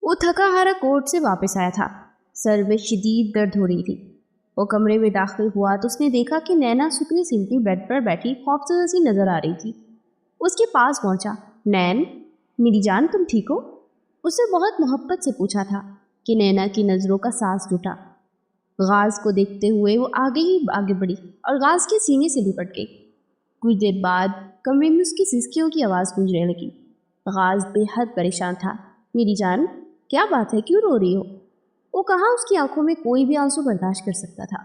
وہ تھکا ہارا کورٹ سے واپس آیا تھا، سر میں شدید درد ہو رہی تھی۔ وہ کمرے میں داخل ہوا تو اس نے دیکھا کہ نینا سکڑی سمٹی بیڈ پر بیٹھی خوفزدہ سی نظر آ رہی تھی۔ اس کے پاس پہنچا۔ نین، میری جان تم ٹھیک ہو؟ اس نے بہت محبت سے پوچھا تھا کہ نینا کی نظروں کا سانس ٹوٹا۔ غاز کو دیکھتے ہوئے وہ آگے بڑھی اور غاز کے سینے سے لپٹ گئی۔ کچھ دیر بعد کمرے میں اس کی سسکیوں کی آواز گونجنے لگی۔ غاز بے حد پریشان تھا۔ میری جان، کیا بات ہے، کیوں رو رہی ہو؟ وہ کہاں اس کی آنکھوں میں کوئی بھی آنسو برداشت کر سکتا تھا۔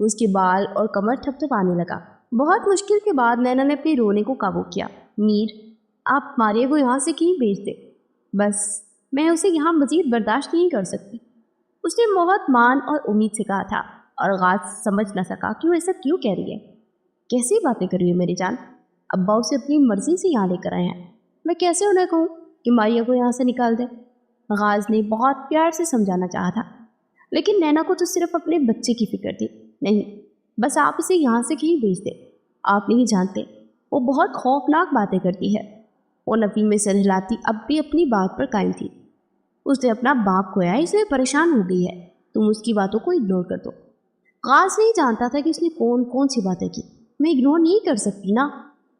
اس کے بال اور کمر تھپ تھپ آنے لگا۔ بہت مشکل کے بعد نینا نے اپنے رونے کو قابو کیا۔ میر، آپ ماریہ کو یہاں سے کیوں بھیج دے؟ بس میں اسے یہاں مزید برداشت نہیں کر سکتی، اس نے بہت مان اور امید سے کہا تھا، اور غاز سمجھ نہ سکا کہ وہ ایسا کیوں کہہ رہی ہے۔ کیسی باتیں کر رہی ہے میری جان؟ ابا اسے اپنی مرضی سے یہاں لے کر آئے ہیں، میں کیسے انہیں کہوں کہ ماریہ کو یہاں سے نکال دے؟ غاز نے بہت پیار سے سمجھانا چاہا تھا، لیکن نینا کو تو صرف اپنے بچے کی فکر تھی۔ نہیں، بس آپ اسے یہاں سے کہیں بھیج دیں۔ آپ نہیں جانتے، وہ بہت خوفناک باتیں کرتی ہے۔ وہ نفی میں سر ہلاتی اب بھی اپنی بات پر قائم تھی۔ اس نے اپنا باپ کھویا ہے، اس لیے پریشان ہو گئی ہے، تم اس کی باتوں کو اگنور کر دو۔ غاز نہیں جانتا تھا کہ اس نے کون سی باتیں کی۔ میں اگنور نہیں کر سکتی نا،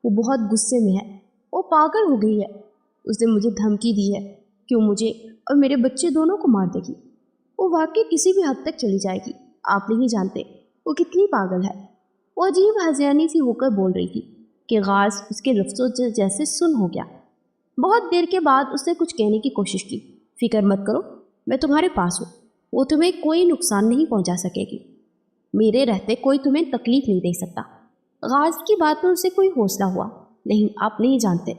وہ بہت غصے میں ہے، وہ پاگل ہو گئی ہے۔ اس نے مجھے دھمکی دی ہے کہ وہ مجھے اور میرے بچے دونوں کو مار دے گی۔ وہ واقعی کسی بھی حد تک چلی جائے گی، آپ نہیں جانتے وہ کتنی پاگل ہے۔ وہ عجیب ہذیانی سی ہو کر بول رہی تھی کہ غاز اس کے لفظوں جیسے سن ہو گیا۔ بہت دیر کے بعد اس نے کچھ کہنے کی کوشش کی۔ فکر مت کرو، میں تمہارے پاس ہوں، وہ تمہیں کوئی نقصان نہیں پہنچا سکے گی، میرے رہتے کوئی تمہیں تکلیف نہیں دے سکتا۔ غاز کی بات پر اسے کوئی حوصلہ ہوا۔ نہیں، آپ نہیں جانتے،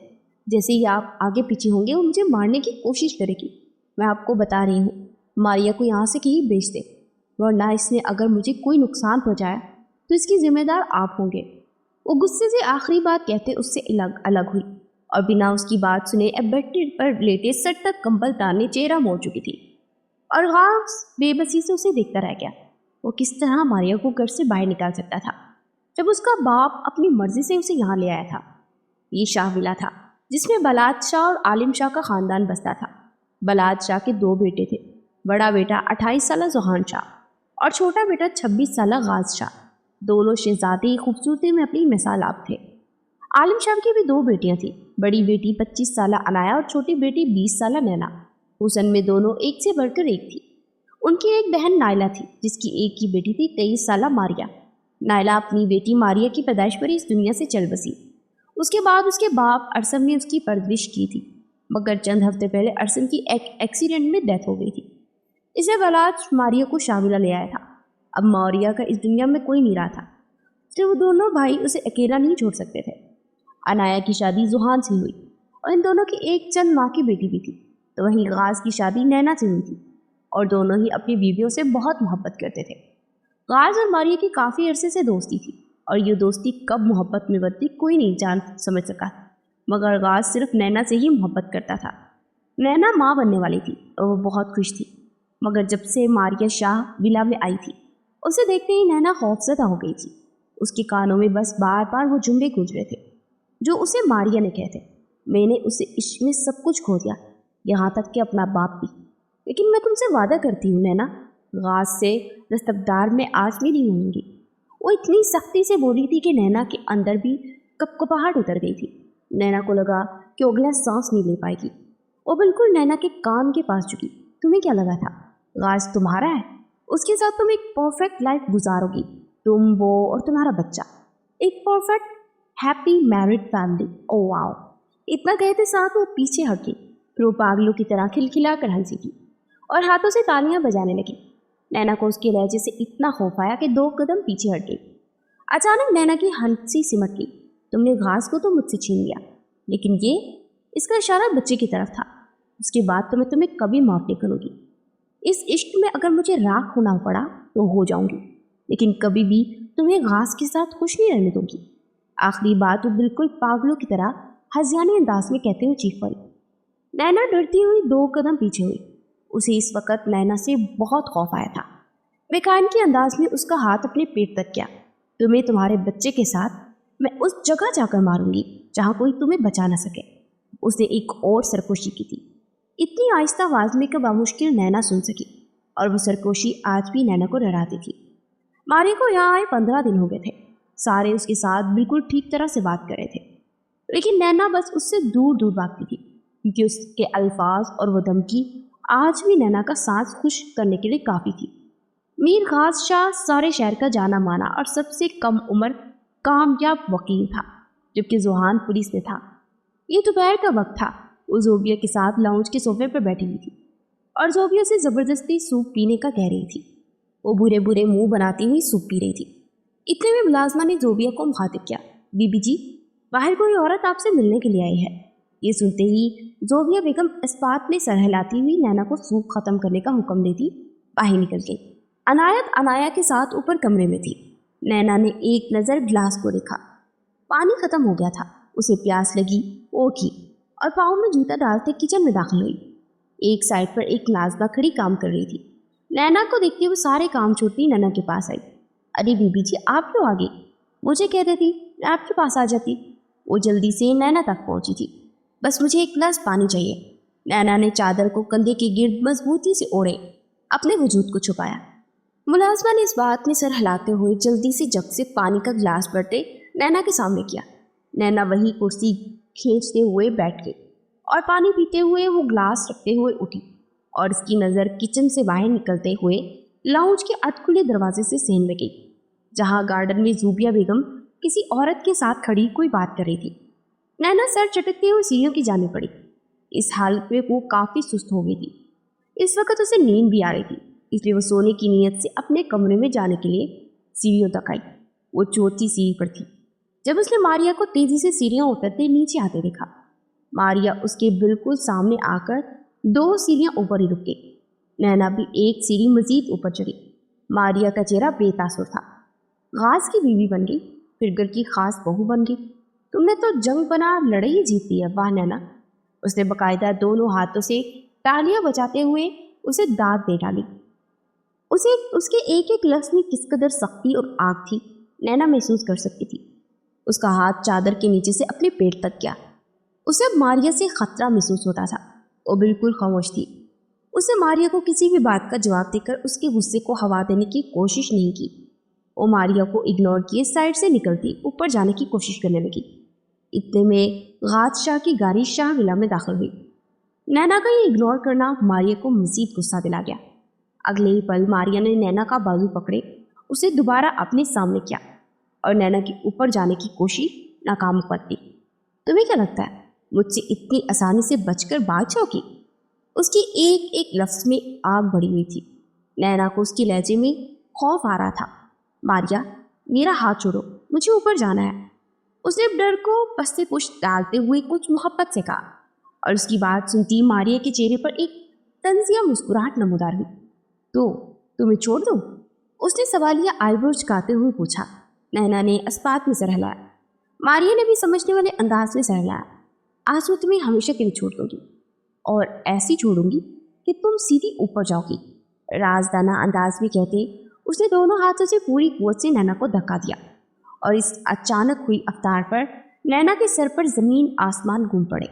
جیسے ہی آپ آگے پیچھے ہوں گے وہ مجھے مارنے کی کوشش کرے گی۔ میں آپ کو بتا رہی ہوں، ماریہ کو یہاں سے کہیں بھیج دے، ورنہ اس نے اگر مجھے کوئی نقصان پہنچایا تو اس کی ذمہ دار آپ ہوں گے۔ وہ غصے سے آخری بات کہتے اس سے الگ ہوئی اور بنا اس کی بات سنے بیڈ پر لیٹے سر تک کمبل تانے چہرہ موڑ چکی تھی، اور غاز بے بسی سے اسے دیکھتا رہ گیا۔ وہ کس طرح ماریہ کو گھر سے باہر نکال سکتا تھا جب اس کا باپ اپنی مرضی سے اسے یہاں لے آیا تھا؟ یہ شاہ ولا تھا جس میں بلاد شاہ اور عالم شاہ کا خاندان بستا تھا۔ بلاد شاہ کے 2 بیٹے تھے، بڑا بیٹا 28 سالہ زحان شاہ اور چھوٹا بیٹا 26 سالہ غاز شاہ۔ دونوں شہزادی خوبصورتی میں اپنی مثال آپ تھے۔ عالم شاہ کی بھی 2 بیٹیاں تھیں، بڑی بیٹی 25 سالہ عنایا اور چھوٹی بیٹی 20 سالہ نینا۔ حسن میں دونوں ایک سے بڑھ کر ایک تھی۔ ان کی ایک بہن نائلہ تھی جس کی ایک کی بیٹی تھی 23 سالہ ماریہ۔ نائلہ اپنی بیٹی ماریہ کی پیدائش پر اس دنیا سے چل بسی۔ اس کے بعد اس کے باپ ارسم نے اس کی پرورش کی تھی، مگر چند ہفتے پہلے ارسم کی ایک ایکسیڈنٹ میں ڈیتھ ہو گئی تھی۔ اسے بلاد ماریہ کو شاہ لے آیا تھا۔ اب ماریہ کا اس دنیا میں کوئی نہیں رہا تھا، تو وہ دونوں بھائی اسے اکیلا نہیں چھوڑ سکتے تھے۔ عنایا کی شادی زحان سے ہوئی اور ان دونوں کی ایک چند ماہ کی بیٹی بھی تھی، تو وہیں غاز کی شادی نینا سے ہوئی تھی، اور دونوں ہی اپنی بیویوں سے بہت محبت کرتے تھے۔ غاز اور ماریہ کی کافی عرصے سے دوستی تھی، اور یہ دوستی کب محبت میں بدلی کوئی نہیں جان سمجھ سکا، مگر غاز صرف نینا سے ہی محبت کرتا تھا۔ نینا ماں بننے والی تھی اور وہ بہت خوش تھی، مگر جب سے ماریہ شاہ ولا میں آئی تھی اسے دیکھتے ہی نینا خوفزدہ ہو گئی تھی۔ اس کے کانوں میں بس بار بار وہ جملے گونج رہے تھے جو اسے ماریہ نے کہے تھے، میں نے اسے عشق میں سب کچھ کھو دیا، یہاں تک کہ اپنا باپ بھی، لیکن میں تم سے وعدہ کرتی ہوں نینا، غاز سے دستبردار میں آج بھی نہیں ہوں گی۔ وہ اتنی سختی سے بولی تھی کہ نینا کے اندر بھی کپکپاہٹ اتر گئی تھی۔ نینا کو لگا کہ وہ اگلا سانس نہیں لے پائے گی۔ وہ بالکل نینا کے کان کے پاس جھکی۔ تمہیں کیا لگا تھا غاز تمہارا ہے؟ اس کے ساتھ تم ایک پرفیکٹ لائف گزارو گی، تم، وہ اور تمہارا بچہ، ایک پرفیکٹ ہیپی میرڈ فیملی۔ او واو! اتنا کہتے ساتھ وہ پیچھے ہٹ گئی، پھر وہ پاگلوں کی طرح کھلکھلا کر ہنسی کی اور ہاتھوں سے تالیاں بجانے لگی۔ نینا کو اس کے لہجے سے اتنا خوف آیا کہ 2 قدم پیچھے ہٹ گئی۔ اچانک نینا کی ہنسی سمٹ گئی۔ تم نے غاز کو تو مجھ سے چھین لیا، لیکن یہ، اس کا اشارہ بچے کی طرف تھا، اس کے بعد تو میں تمہیں کبھی معاف نہیں کروں گی۔ اس عشق میں اگر مجھے راکھ ہونا پڑا تو ہو جاؤں گی، لیکن کبھی بھی تمہیں غاز کے ساتھ خوش نہیں رہنے دوں گی۔ آخری بات وہ بالکل پاگلوں کی طرح ہذیانی انداز میں کہتے ہوئے چیخ پڑی۔ نینا ڈرتی ہوئی 2 قدم پیچھے ہوئی۔ اسے اس وقت نینا سے بہت خوف آیا تھا۔ بیکان کے انداز میں اس کا ہاتھ اپنے پیٹ تک کیا۔ تمہیں تمہارے بچے کے ساتھ میں اس جگہ جا کر ماروں گی جہاں کوئی تمہیں بچا نہ سکے۔ اس نے ایک اور سرکوشی کی تھی۔ इतनी आहिस्ता आवाज में कि बामुश्किल नैना सुन सकी, और वो सरकोशी आज भी नैना को डराती थी। मारिया को यहाँ आए 15 दिन हो गए थे। सारे उसके साथ बिल्कुल ठीक तरह से बात कर रहे थे, लेकिन नैना बस उससे दूर दूर भागती थी, क्योंकि उसके अल्फाज और वो धमकी आज भी नैना का सांस खुश करने के लिए काफ़ी थी। मीर खास शाह सारे शहर का जाना माना और सबसे कम उम्र कामयाब वकील था, जबकि जुहान पुलिस में था। ये दोपहर का वक्त था। वो जोबिया के साथ लाउंज के सोफे पर बैठी हुई थी और जोबिया से ज़बरदस्ती सूप पीने का कह रही थी। वो बुरे बुरे मुंह बनाती हुई सूप पी रही थी। इतने में मुलाजमा ने जोबिया को मुखातिब किया, बीबी जी, बाहर कोई औरत आपसे मिलने के लिए आई है। ये सुनते ही जोबिया बेगम इस्पात में सर हिलाती हुई नैना को सूप खत्म करने का हुक्म देती बाहर निकल गई। अनायत अनाया के साथ ऊपर कमरे में थी। नैना ने एक नज़र ग्लास को देखा। पानी खत्म हो गया था। उसे प्यास लगी, वो उठी और पाँव में जूता डालते किचन में दाखिल हुई। एक साइड पर एक लाजमा खड़ी काम कर रही थी। नैना को देखते हुए सारे काम छोड़ती नैना के पास आई। अरे बीबी जी, आप क्यों आ गई? मुझे कह देती, मैं आपके पास आ जाती। वो जल्दी से नैना तक पहुंची थी। बस मुझे एक गिलास पानी चाहिए। नैना ने चादर को कंधे के गिर्द मजबूती से ओढ़े अपने वजूद को छुपाया। मुलाजमा ने इस बात में सर हिलाते हुए जल्दी से जग से पानी का गिलास भरते नैना के सामने किया। नैना वही कुर्सी खींचते हुए बैठ गई और पानी पीते हुए वो ग्लास रखते हुए उठी और उसकी नज़र किचन से बाहर निकलते हुए लाउंज के अधखुले दरवाजे से सेन में गई, जहाँ गार्डन में जूबिया बेगम किसी औरत के साथ खड़ी कोई बात कर रही थी। नैना सर चटकते हुए सीढ़ियों की जाने पड़ी। इस हालत में वो काफ़ी सुस्त हो गई थी। इस वक्त उसे नींद भी आ रही थी, इसलिए वो सोने की नीयत से अपने कमरे में जाने के लिए सीढ़ियों तक आई। वो चौथी सीढ़ी पर थी जब उसने मारिया को तेजी से सीढ़ियां उतरते नीचे आते देखा। मारिया उसके बिल्कुल सामने आकर 2 सीढ़ियां ऊपर ही रुक गई। नैना भी एक सीढ़ी मजीद ऊपर चढ़ी। मारिया का चेहरा बेतासुर था। घास की बीवी बन गई, फिर घर की खास बहू बन गई। तुमने तो जंग बना लड़ाई ही जीत ली है, वाह नैना। उसने बाकायदा दोनों हाथों से तालियां बजाते हुए उसे दाद दे डाली। उसे उसके एक एक लफ्ज में किस कदर सख्ती और आग थी नैना महसूस कर सकती थी। उसका हाथ चादर के नीचे से अपने पेट तक गया। उसे अब मारिया से खतरा महसूस होता था। वो बिल्कुल खामोश थी। उसे मारिया को किसी भी बात का जवाब देकर उसके गुस्से को हवा देने की कोशिश नहीं की। वो मारिया को इग्नोर किए साइड से निकलती ऊपर जाने की कोशिश करने लगी। इतने में गाज शाह की गाड़ी शाह विला में दाखिल हुई। नैना का ये इग्नोर करना मारिया को मजीद गुस्सा दिला गया। अगले ही पल मारिया ने नैना का बाजू पकड़े उसे दोबारा अपने सामने किया और नैना के ऊपर जाने की कोशिश नाकाम कर दी। तुम्हें क्या लगता है मुझसे इतनी आसानी से बचकर भाग जाओगी? उसकी एक एक लफ्ज में आग बढ़ी हुई थी। नैना को उसके लहजे में खौफ आ रहा था। मारिया, मेरा हाथ छोड़ो, मुझे ऊपर जाना है। उसने डर को पस्ते पुश डालते हुए कुछ मोहब्बत से कहा और उसकी बात सुनती मारिया के चेहरे पर एक तंजिया मुस्कुराहट नमूदार हुई। तो तुम्हें छोड़ दूँ? उसने सवालिया आईब्रो झुकाते हुए पूछा। नैना ने इस्पात में सर हिलाया। मारिया ने भी समझने वाले अंदाज में सर हिलाया। आज मैं तुम्हें हमेशा के लिए छोड़ दूंगी और ऐसी छोड़ूंगी कि तुम सीधी ऊपर जाओगी, राजदाना अंदाज में कहते उसने दोनों हाथों से पूरी कुव्वत से नैना को धक्का दिया और इस अचानक हुई अवतार पर नैना के सर पर जमीन आसमान घूम पड़े।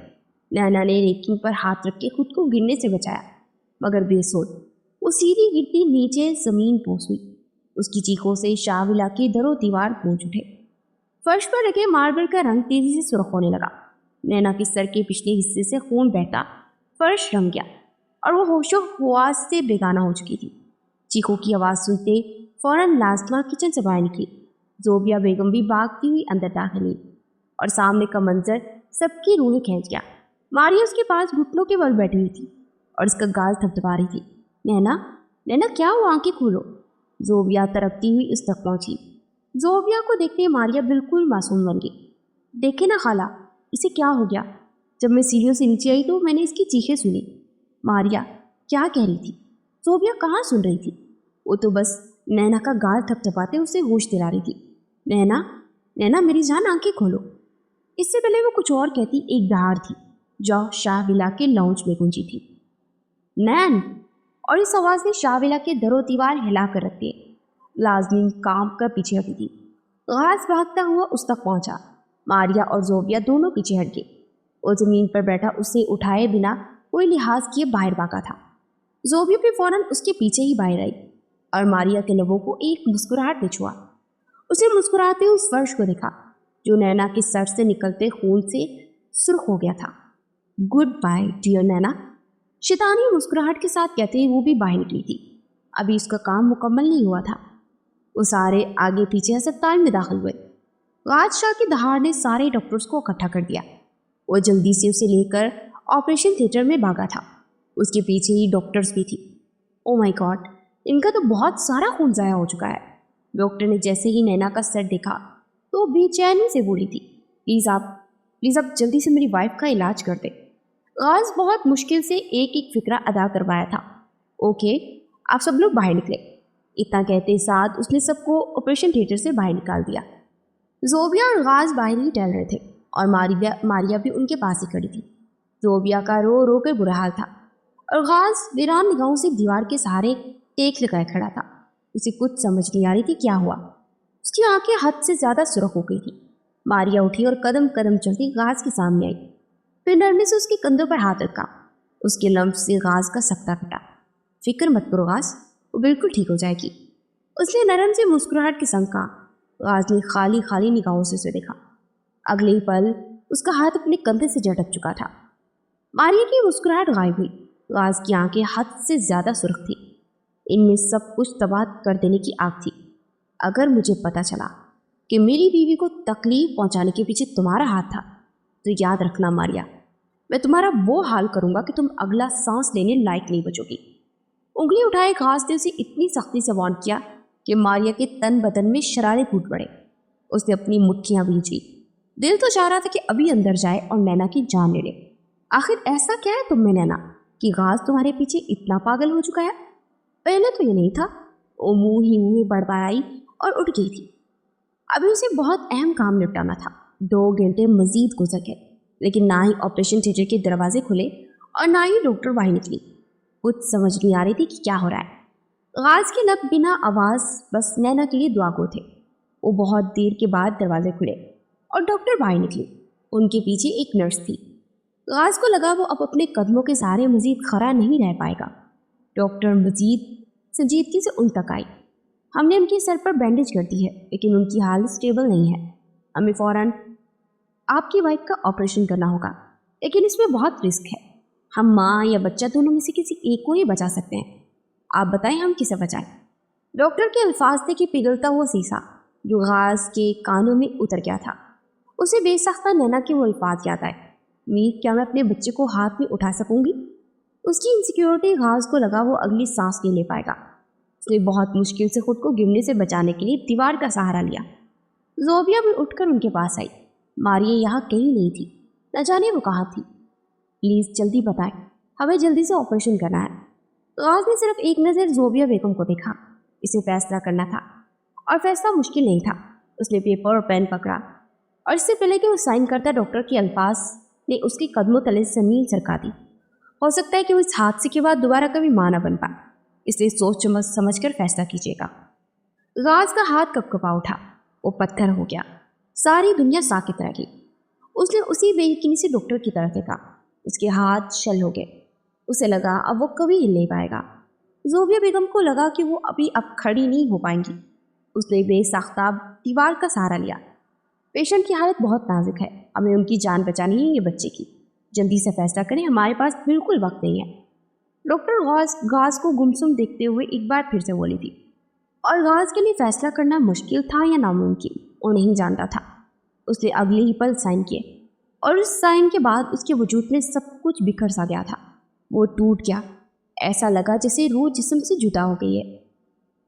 नैना ने रेकिंग पर हाथ रख के खुद को गिरने से बचाया, मगर बेसोध वो सीधी गिरती नीचे जमीन पहुंच हुई। उसकी चीखों से शाहविला के दरो दीवार गूंज उठे। फर्श पर रखे मार्बल का रंग तेजी से सुर्ख होने लगा। नैना के सर के पिछले हिस्से से खून बहता फर्श रंग गया और वो होशो हवास से बेगाना हो चुकी थी। चीखों की आवाज़ सुनते फौरन लाजमा किचन से बाहर निकली। जोबिया बेगम भी भागती हुई अंदर दाखिल हुई और सामने का मंजर सबकी रूहें खींच गया। मारिया उसके पास घुटनों के बल बैठी हुई थी और उसका गाल थपथपा रही थी। नैना, नैना क्या हुआ? आंखें खोलो। जोबिया तड़पती हुई उस तक पहुंची। जोबिया को देखते मारिया बिल्कुल मासूम बन गई। देखे ना खाला, इसे क्या हो गया? जब मैं सीढ़ियों से नीचे आई तो मैंने इसकी चीखें सुनी। मारिया क्या कह रही थी? जोबिया कहाँ सुन रही थी? वो तो बस नैना का गाल थपथपाते उसे होश दिला रही थी। नैना, नैना मेरी जान, आंखें खोलो। इससे पहले वो कुछ और कहती एक दहाड़ थी जो शाहविला के लाउंज में गूंजी थी। नैन! और इस आवाज़ ने शाहविला के दरो दीवार हिला कर रख दिए। लाजमीन काम कर पीछे हटी थी। घास भागता हुआ उस तक पहुंचा। मारिया और जोबिया दोनों पीछे हट गए। वो जमीन पर बैठा उसे उठाए बिना कोई लिहाज किए बाहर भागा था। ज़ोबिया भी फौरन उसके पीछे ही बाहर आई और मारिया के लबों को एक मुस्कुराहट ने छुआ। उसे मुस्कुराते उस फर्श को देखा जो नैना के सर से निकलते खून से सुर्ख हो गया था। गुड बाय डियर नैना, शैतानी मुस्कुराहट के साथ कहते ही वो भी बाहर निकली थी। अभी उसका काम मुकम्मल नहीं हुआ था। वो सारे आगे पीछे अस्पताल में दाखिल हुए। बादशाह की दहाड़ ने सारे डॉक्टर्स को इकट्ठा कर दिया। वो जल्दी से उसे लेकर ऑपरेशन थिएटर में भागा था। उसके पीछे ही डॉक्टर्स भी थी। ओ माय गॉड, इनका तो बहुत सारा खून ज़ाया हो चुका है। डॉक्टर ने जैसे ही नैना का सर देखा तो बेचैनी से बोली थी, प्लीज़ आप जल्दी से मेरी वाइफ का इलाज कर दे। गाज बहुत मुश्किल से एक एक फिक्रा अदा करवाया था। ओके, आप सब लोग बाहर निकले। इतना कहते साथ उसने सबको ऑपरेशन थिएटर से बाहर निकाल दिया। ज़ोबिया और गाज बाहर ही टहल रहे थे और मारिया भी उनके पास ही खड़ी थी। ज़ोबिया का रो रो कर बुरा हाल था और गाज वीरान निगाहों से दीवार के सहारे टेक लगाए खड़ा था। उसे कुछ समझ नहीं आ रही थी क्या हुआ। उसकी आंखें हद से ज़्यादा सुर्ख हो गई थी। मारिया उठी और कदम कदम चलती गाज के सामने आई। फिर नरमी से उसके कंधों पर हाथ रखा। उसके लम्ब से गाज का सकता फटा। फिक्र मत करो गाज, वो बिल्कुल ठीक हो जाएगी, उसने नरम से मुस्कुराहट के संग कहा। गाज ने खाली खाली निगाहों से उसे देखा। अगले ही पल उसका हाथ अपने कंधे से झटक चुका था। मारिया की मुस्कुराहट गायब हुई। गाज की आंखें हद से ज्यादा सुर्ख थी। इनमें सब कुछ तबाह कर देने की आग थी। अगर मुझे पता चला कि मेरी बीवी को तकलीफ पहुंचाने के पीछे तुम्हारा हाथ था तो याद रखना मारिया, मैं तुम्हारा वो हाल करूंगा कि तुम अगला सांस लेने लायक नहीं बचोगी। उंगली उठाए घास ने उसे इतनी सख्ती से वार्न किया कि मारिया के तन बदन में शरारे फूट पड़े। उसने अपनी मुट्ठियां भींची। दिल तो चाह रहा था कि अभी अंदर जाए और नैना की जान ले ले। आखिर ऐसा क्या है तुम में नैना कि घास तुम्हारे पीछे इतना पागल हो चुका है? पहले तो ये नहीं था। वो मुंह ही मुंह बड़बड़ाई और उठ गई थी। अभी उसे बहुत अहम काम निपटाना था। 2 घंटे मजीद गुजर गए लेकिन ना ही ऑपरेशन थिएटर के दरवाजे खुले और ना ही डॉक्टर बाहर निकली। कुछ समझ नहीं आ रही थी कि क्या हो रहा है। गाज के लब बिना आवाज़ बस नैना के लिए दुआ गो थे। वो बहुत देर के बाद दरवाजे खुले और डॉक्टर बाहर निकली। उनके पीछे एक नर्स थी। गाज को लगा वो अब अपने कदमों के सहारे मजीद खड़ा नहीं रह पाएगा। डॉक्टर मजीद संजीदगी से उन तक आई। हमने उनके सर पर बैंडेज कर दी है लेकिन उनकी हालत स्टेबल नहीं है। हमें फौरन आपकी वाइफ का ऑपरेशन करना होगा लेकिन इसमें बहुत रिस्क है। हम माँ या बच्चा दोनों में से किसी एक को ही बचा सकते हैं। आप बताएं हम किसे बचाएं? डॉक्टर के अल्फाज थे कि पिघलता हुआ शीशा जो गाज के कानों में उतर गया था। उसे बेसाख्ता नैना के वो अल्फाज याद आए, मीर क्या मैं अपने बच्चे को हाथ में उठा सकूंगी? उसकी इनसिक्योरिटी गाज को लगा वो अगली सांस नहीं ले पाएगा। उसने बहुत मुश्किल से खुद को गिरने से बचाने के लिए दीवार का सहारा लिया। ज़ोबिया भी उठकर उनके पास आई। मारिया यहाँ कहीं नहीं थी, न जाने वो कहाँ थी। प्लीज़ जल्दी बताएं, हमें जल्दी से ऑपरेशन करना है। गाज ने सिर्फ एक नज़र ज़ोबिया बेगम को देखा। इसे फैसला करना था और फैसला मुश्किल नहीं था। उसने पेपर और पेन पकड़ा और इससे पहले कि वो साइन करता डॉक्टर के अल्फाज ने उसके कदमों तले ज़मीन सरका दी। हो सकता है कि वो इस हादसे के बाद दोबारा कभी मां न बन पाए, इसलिए सोच समझ कर फैसला कीजिएगा। गाज का हाथ कपकपा उठा। वो पत्थर हो गया। सारी दुनिया साकित रह गई। उसने उसी बेयकीनी से डॉक्टर की तरफ देखा। उसके हाथ शल हो गए। उसे लगा अब वो कभी हिल नहीं पाएगा। ज़ोबिया बेगम को लगा कि वो अब खड़ी नहीं हो पाएंगी। उसने बेसाख्ता दीवार का सहारा लिया। पेशेंट की हालत बहुत नाजुक है, हमें उनकी जान बचानी है, ये बच्चे की। जल्दी से फैसला करें, हमारे पास बिल्कुल वक्त नहीं है। डॉक्टर गाज को गुमसुम देखते हुए एक बार फिर से बोली थी और गाज के लिए फैसला करना मुश्किल था या नामुमकिन वो नहीं जानता था। उसने अगले ही पल साइन किए और उस साइन के बाद उसके वजूद में सब कुछ बिखर सा गया था। वो टूट गया। ऐसा लगा जैसे रूह जिस्म से जुदा हो गई है।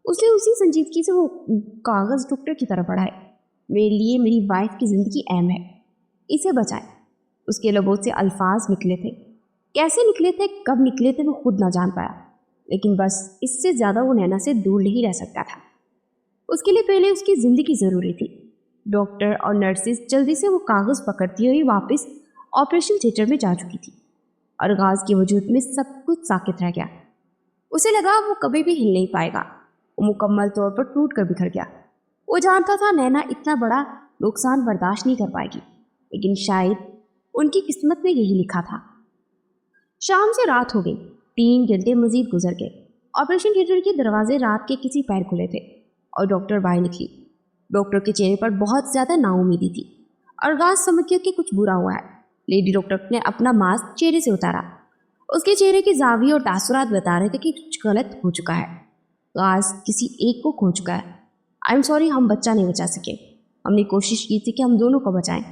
उसने उसी संजीदगी से वो कागज़ डॉक्टर की तरफ बढ़ाए। मेरे लिए मेरी वाइफ की ज़िंदगी अहम है, इसे बचाए। उसके लबों से अल्फाज निकले थे। कैसे निकले थे, कब निकले थे वो खुद ना जान पाया, लेकिन बस इससे ज़्यादा वो नैना से दूर नहीं रह सकता था। उसके लिए पहले उसकी ज़िंदगी ज़रूरी थी। डॉक्टर और नर्सेस जल्दी से वो कागज़ पकड़ती हुई वापस ऑपरेशन थिएटर में जा चुकी थी और गाज के वजूद में सब कुछ साकित रह गया। उसे लगा वो कभी भी हिल नहीं पाएगा। वो मुकम्मल तौर पर टूट कर बिखर गया। वो जानता था नैना इतना बड़ा नुकसान बर्दाश्त नहीं कर पाएगी, लेकिन शायद उनकी किस्मत में यही लिखा था। शाम से रात हो गई। 3 घंटे मजीद गुजर गए। ऑपरेशन थिएटर के दरवाजे रात के किसी पैर खुले थे और डॉक्टर बाहर निकली। डॉक्टर के चेहरे पर बहुत ज्यादा नाउमीदी थी और गाज समझ गया कि कुछ बुरा हुआ है। लेडी डॉक्टर ने अपना मास्क चेहरे से उतारा। उसके चेहरे की जाविये और तासुरात बता रहे थे कि कुछ गलत हो चुका है। गाज किसी एक को खो चुका है। आई एम सॉरी, हम बच्चा नहीं बचा सके। हमने कोशिश की थी कि हम दोनों को बचाएं,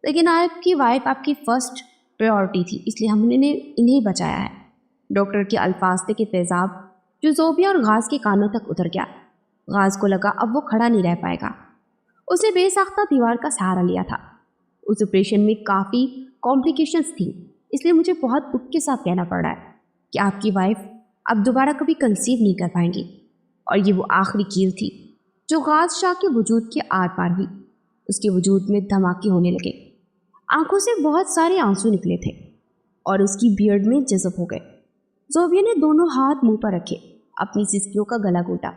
लेकिन आपकी वाइफ आपकी फर्स्ट प्रायोरिटी थी, इसलिए हमने इन्हें बचाया है। डॉक्टर के अल्फाज थे कि तेजाब जो ज़ोबिया और गाज के कानों तक उतर गया। गाज को लगा अब वो खड़ा नहीं रह पाएगा। उसने बेसाख्ता दीवार का सहारा लिया था। उस ऑपरेशन में काफ़ी कॉम्प्लिकेशंस थी, इसलिए मुझे बहुत दुख के साथ कहना पड़ रहा है कि आपकी वाइफ अब दोबारा कभी कंसीव नहीं कर पाएंगी। और ये वो आखिरी कील थी जो गाज शाह के वजूद के आर पार हुई। उसके वजूद में धमाके होने लगे। आंखों से बहुत सारे आंसू निकले थे और उसकी बियर्ड में जज़ब हो गए। ज़ोबिया ने दोनों हाथ मुंह पर रखे, अपनी सिस्कियों का गला घोटा।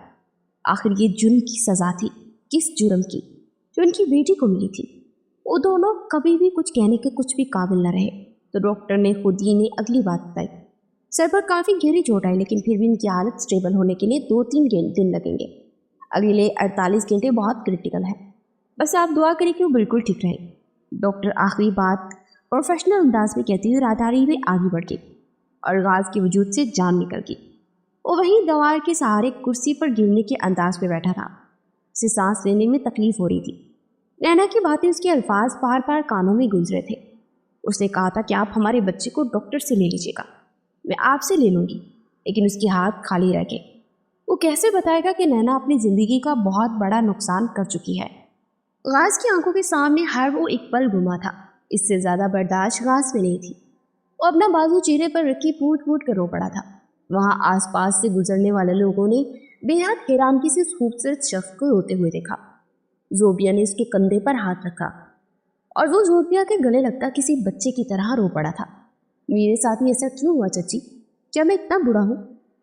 आखिर ये जुर्म की सज़ा थी, किस जुर्म की, जो उनकी बेटी को मिली थी। वो दोनों कभी भी कुछ कहने के कुछ भी काबिल न रहे। तो डॉक्टर ने खुद ही इन्हें अगली बात बताई। सर पर काफ़ी गहरी चोट आई, लेकिन फिर भी इनकी हालत स्टेबल होने के लिए 2-3 दिन लगेंगे। अगले 48 घंटे बहुत क्रिटिकल है। बस आप दुआ करें कि वो बिल्कुल ठीक रहे। डॉक्टर आखिरी बात प्रोफेशनल अंदाज में कहती हुई राहदारी में आगे बढ़ गई और गाज के वजूद से जान निकल गई। वो वहीं दीवार के सहारे कुर्सी पर गिरने के अंदाज में बैठा था। उसे सांस लेने में तकलीफ हो रही थी। नैना की बातें, उसके अल्फाज बार बार कानों में गूंज रहे थे। उसने कहा था कि आप हमारे बच्चे को डॉक्टर से ले लीजिएगा, मैं आपसे ले लूँगी, लेकिन उसके हाथ खाली रह गए। वो कैसे बताएगा कि नैना अपनी ज़िंदगी का बहुत बड़ा नुकसान कर चुकी है। गाज की आंखों के सामने हर वो एक पल घुमा था। इससे ज़्यादा बर्दाश्त गाज में नहीं थी। वो अपना बाजू चेहरे पर रखी फूट फूट कर रो पड़ा था। वहाँ आसपास से गुजरने वाले लोगों ने बेहद हैरानगी से उस खूबसूरत शख्स को रोते हुए देखा। ज़ोबिया ने उसके कंधे पर हाथ रखा और वो ज़ोबिया के गले लगता किसी बच्चे की तरह रो पड़ा था। मेरे साथ ही ऐसा क्यों हुआ चाची? क्या मैं इतना बुरा हूँ?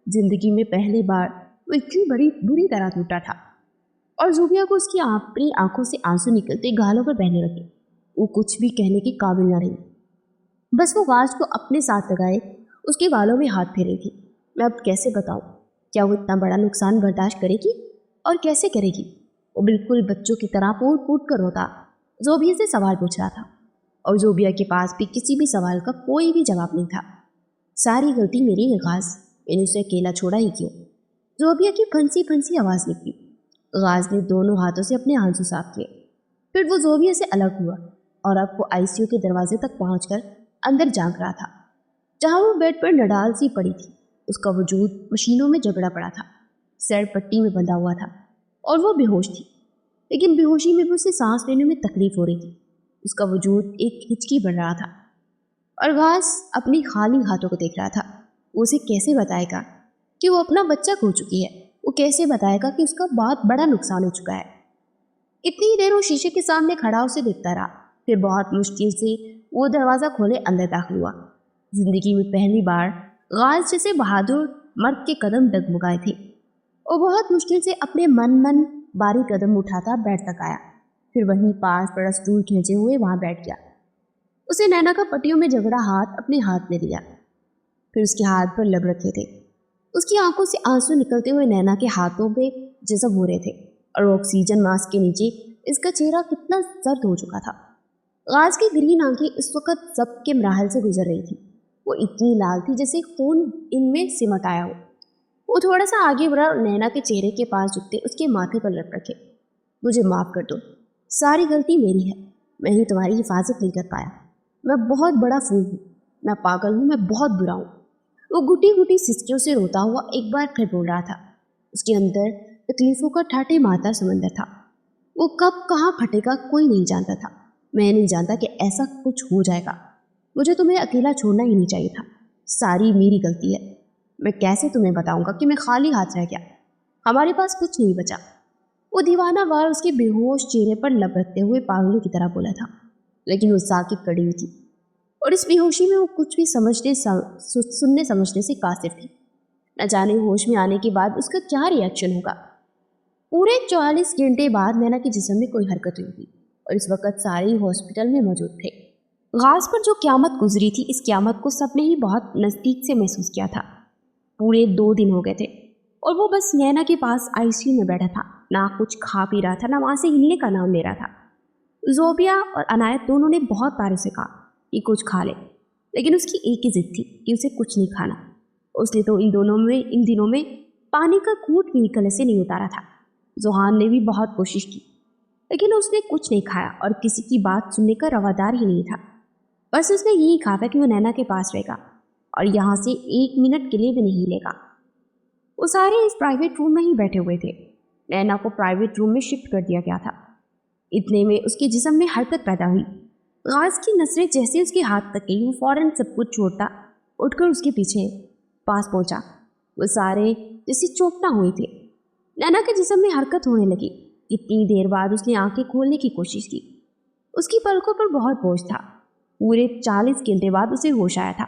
जिंदगी में पहली बार वो इतनी बुरी तरह टूटा था। और ज़ोबिया को उसकी अपनी आंखों से आंसू निकलते गालों पर बहने लगे। वो कुछ भी कहने के काबिल न रही। बस वो गाज को अपने साथ लगाए उसके बालों में हाथ फेरे थी। मैं अब कैसे बताऊं, क्या वो इतना बड़ा नुकसान बर्दाश्त करेगी और कैसे करेगी? वो बिल्कुल बच्चों की तरह फूट फूट कर रोता ज़ोबिया से सवाल पूछ रहा था और ज़ोबिया के पास भी किसी भी सवाल का कोई भी जवाब नहीं था। सारी गलती मेरी है गाज, मैंने उसे अकेला छोड़ा ही क्यों? ज़ोबिया की फंसी फंसी आवाज़ निकली। गाज ने दोनों हाथों से अपने आंसू साफ किए। फिर वो ज़ोबिया से अलग हुआ और अब वो आईसीयू के दरवाजे तक पहुंचकर अंदर झांक रहा था, जहां वो बेड पर नडाल सी पड़ी थी। उसका वजूद मशीनों में जबड़ा पड़ा था, सर पट्टी में बंधा हुआ था और वो बेहोश थी। लेकिन बेहोशी में भी उसे सांस लेने में तकलीफ हो रही थी। उसका वजूद एक हिचकी बन रहा था और गाज अपने खाली हाथों को देख रहा था। वो उसे कैसे बताएगा कि वो अपना बच्चा खो चुकी है? वो कैसे बताएगा कि उसका बहुत बड़ा नुकसान हो चुका है? इतनी ही देर वो शीशे के सामने खड़ा उसे देखता रहा। फिर बहुत मुश्किल से वो दरवाज़ा खोले अंदर दाखिल हुआ। जिंदगी में पहली बार गाज जैसे बहादुर मर्द के कदम डगमगाए थे। वो बहुत मुश्किल से अपने मन बारी कदम उठाता बेड तक आया। फिर वहीं पास बड़ा स्टूल खींचे हुए वहां बैठ गया। उसे नैना का पट्टियों में जकड़ा हाथ अपने हाथ में लिया, फिर उसके हाथ पर लब रखे थे। उसकी आंखों से आंसू निकलते हुए नैना के हाथों पे जज़ब हो रहे थे और ऑक्सीजन मास्क के नीचे इसका चेहरा कितना सर्द हो चुका था। गाज की ग्रीन आंखें इस वक्त सबके मराहल से गुजर रही थी। वो इतनी लाल थी जैसे खून इनमें सिमट आया हो। वो थोड़ा सा आगे बढ़ा और नैना के चेहरे के पास झुकते उसके माथे पर लप रखे। मुझे माफ़ कर दो, सारी गलती मेरी है, मैं ही तुम्हारी हिफाजत नहीं कर पाया। मैं बहुत बड़ा फूल हूँ, मैं पागल हूँ, मैं बहुत बुरा हूँ। वो घुटी घुटी सिसकियों से रोता हुआ एक बार फिर बोल रहा था। उसके अंदर तकलीफ़ों का ठाटे मारता समंदर था। वो कब कहाँ फटेगा कोई नहीं जानता था। मैं नहीं जानता कि ऐसा कुछ हो जाएगा। मुझे तुम्हें अकेला छोड़ना ही नहीं चाहिए था। सारी मेरी गलती है। मैं कैसे तुम्हें बताऊंगा कि मैं खाली हाथ रह गया, हमारे पास कुछ नहीं बचा। वो दीवाना वार उसके बेहोश चेहरे पर लब रखते हुए पागलों की तरह बोला था, लेकिन वो साकित कड़ी हुई थी और इस बेहोशी में वो कुछ भी सुनने समझने से कासिर थी। न जाने होश में आने के बाद उसका क्या रिएक्शन होगा। पूरे 44 घंटे बाद नैना के जिस्म में कोई हरकत हुई थी और इस वक्त सारे हॉस्पिटल में मौजूद थे। गाज पर जो क़यामत गुजरी थी, इस क़यामत को सबने ही बहुत नज़दीक से महसूस किया था। पूरे 2 दिन हो गए थे और वो बस नैना के पास आईसीयू में बैठा था, ना कुछ खा पी रहा था, ना वहाँ से हिलने का नाम ले रहा था। ज़ोबिया और अनायत दोनों ने बहुत बार उसे कहा कि कुछ खा ले, लेकिन उसकी एक ही जिद थी कि उसे कुछ नहीं खाना। उसने तो इन दिनों में पानी का घूंट भी गले से नहीं उतारा था। जोहान ने भी बहुत कोशिश की, लेकिन उसने कुछ नहीं खाया और किसी की बात सुनने का रवादार ही नहीं था। बस उसने यही कहा था कि वो नैना के पास रहेगा और यहाँ से 1 मिनट के लिए भी नहीं हिलेगा। वो सारे इस प्राइवेट रूम में ही बैठे हुए थे। नैना को प्राइवेट रूम में शिफ्ट कर दिया गया था। इतने में उसके जिस्म में हरकत पैदा हुई। गाज की नजरें जैसे उसके हाथ तक गई, वो फौरन सब कुछ छोड़ता उठकर उसके पीछे पास पहुंचा। वो सारे जैसे चौंकना हुए थे। नैना के जिस्म में हरकत होने लगी। कितनी देर बाद उसने आंखें खोलने की कोशिश की। उसकी पलकों पर बहुत बोझ था। पूरे 40 घंटे बाद उसे होश आया था।